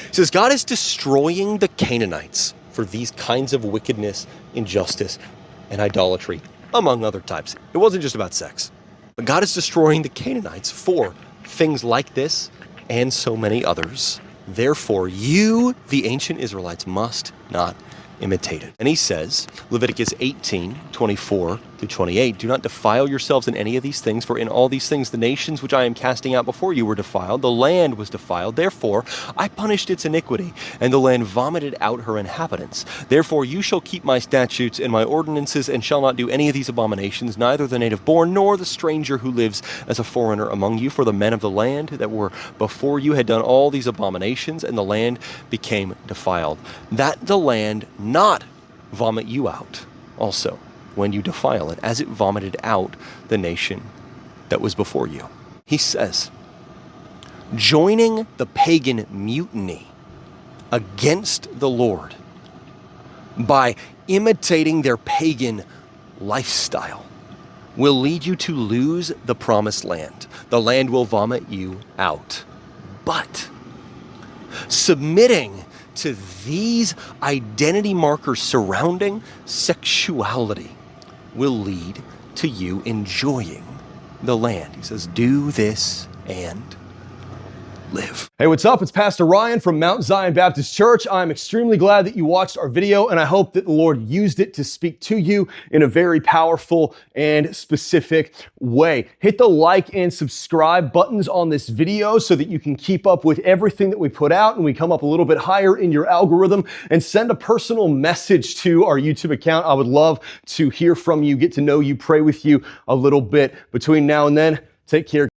He says God is destroying the Canaanites for these kinds of wickedness, injustice, and idolatry, among other types. It wasn't just about sex. But God is destroying the Canaanites for things like this and so many others. Therefore, you, the ancient Israelites, must not imitate it. And he says, Leviticus 18, 24 through 28, do not defile yourselves in any of these things, for in all these things the nations which I am casting out before you were defiled, the land was defiled. Therefore, I punished its iniquity, and the land vomited out her inhabitants. Therefore, you shall keep my statutes and my ordinances, and shall not do any of these abominations, neither the native born nor the stranger who lives as a foreigner among you. For the men of the land that were before you had done all these abominations, and the land became defiled, that the land not vomit you out also when you defile it, as it vomited out the nation that was before you. He says, joining the pagan mutiny against the Lord by imitating their pagan lifestyle will lead you to lose the promised land. The land will vomit you out. But submitting to these identity markers surrounding sexuality will lead to you enjoying the land. He says, do this and live. Hey, what's up? It's Pastor Ryan from Mount Zion Baptist Church. I'm extremely glad that you watched our video, and I hope that the Lord used it to speak to you in a very powerful and specific way. Hit the like and subscribe buttons on this video so that you can keep up with everything that we put out and we come up a little bit higher in your algorithm, and send a personal message to our YouTube account. I would love to hear from you, get to know you, pray with you a little bit. Between now and then, take care.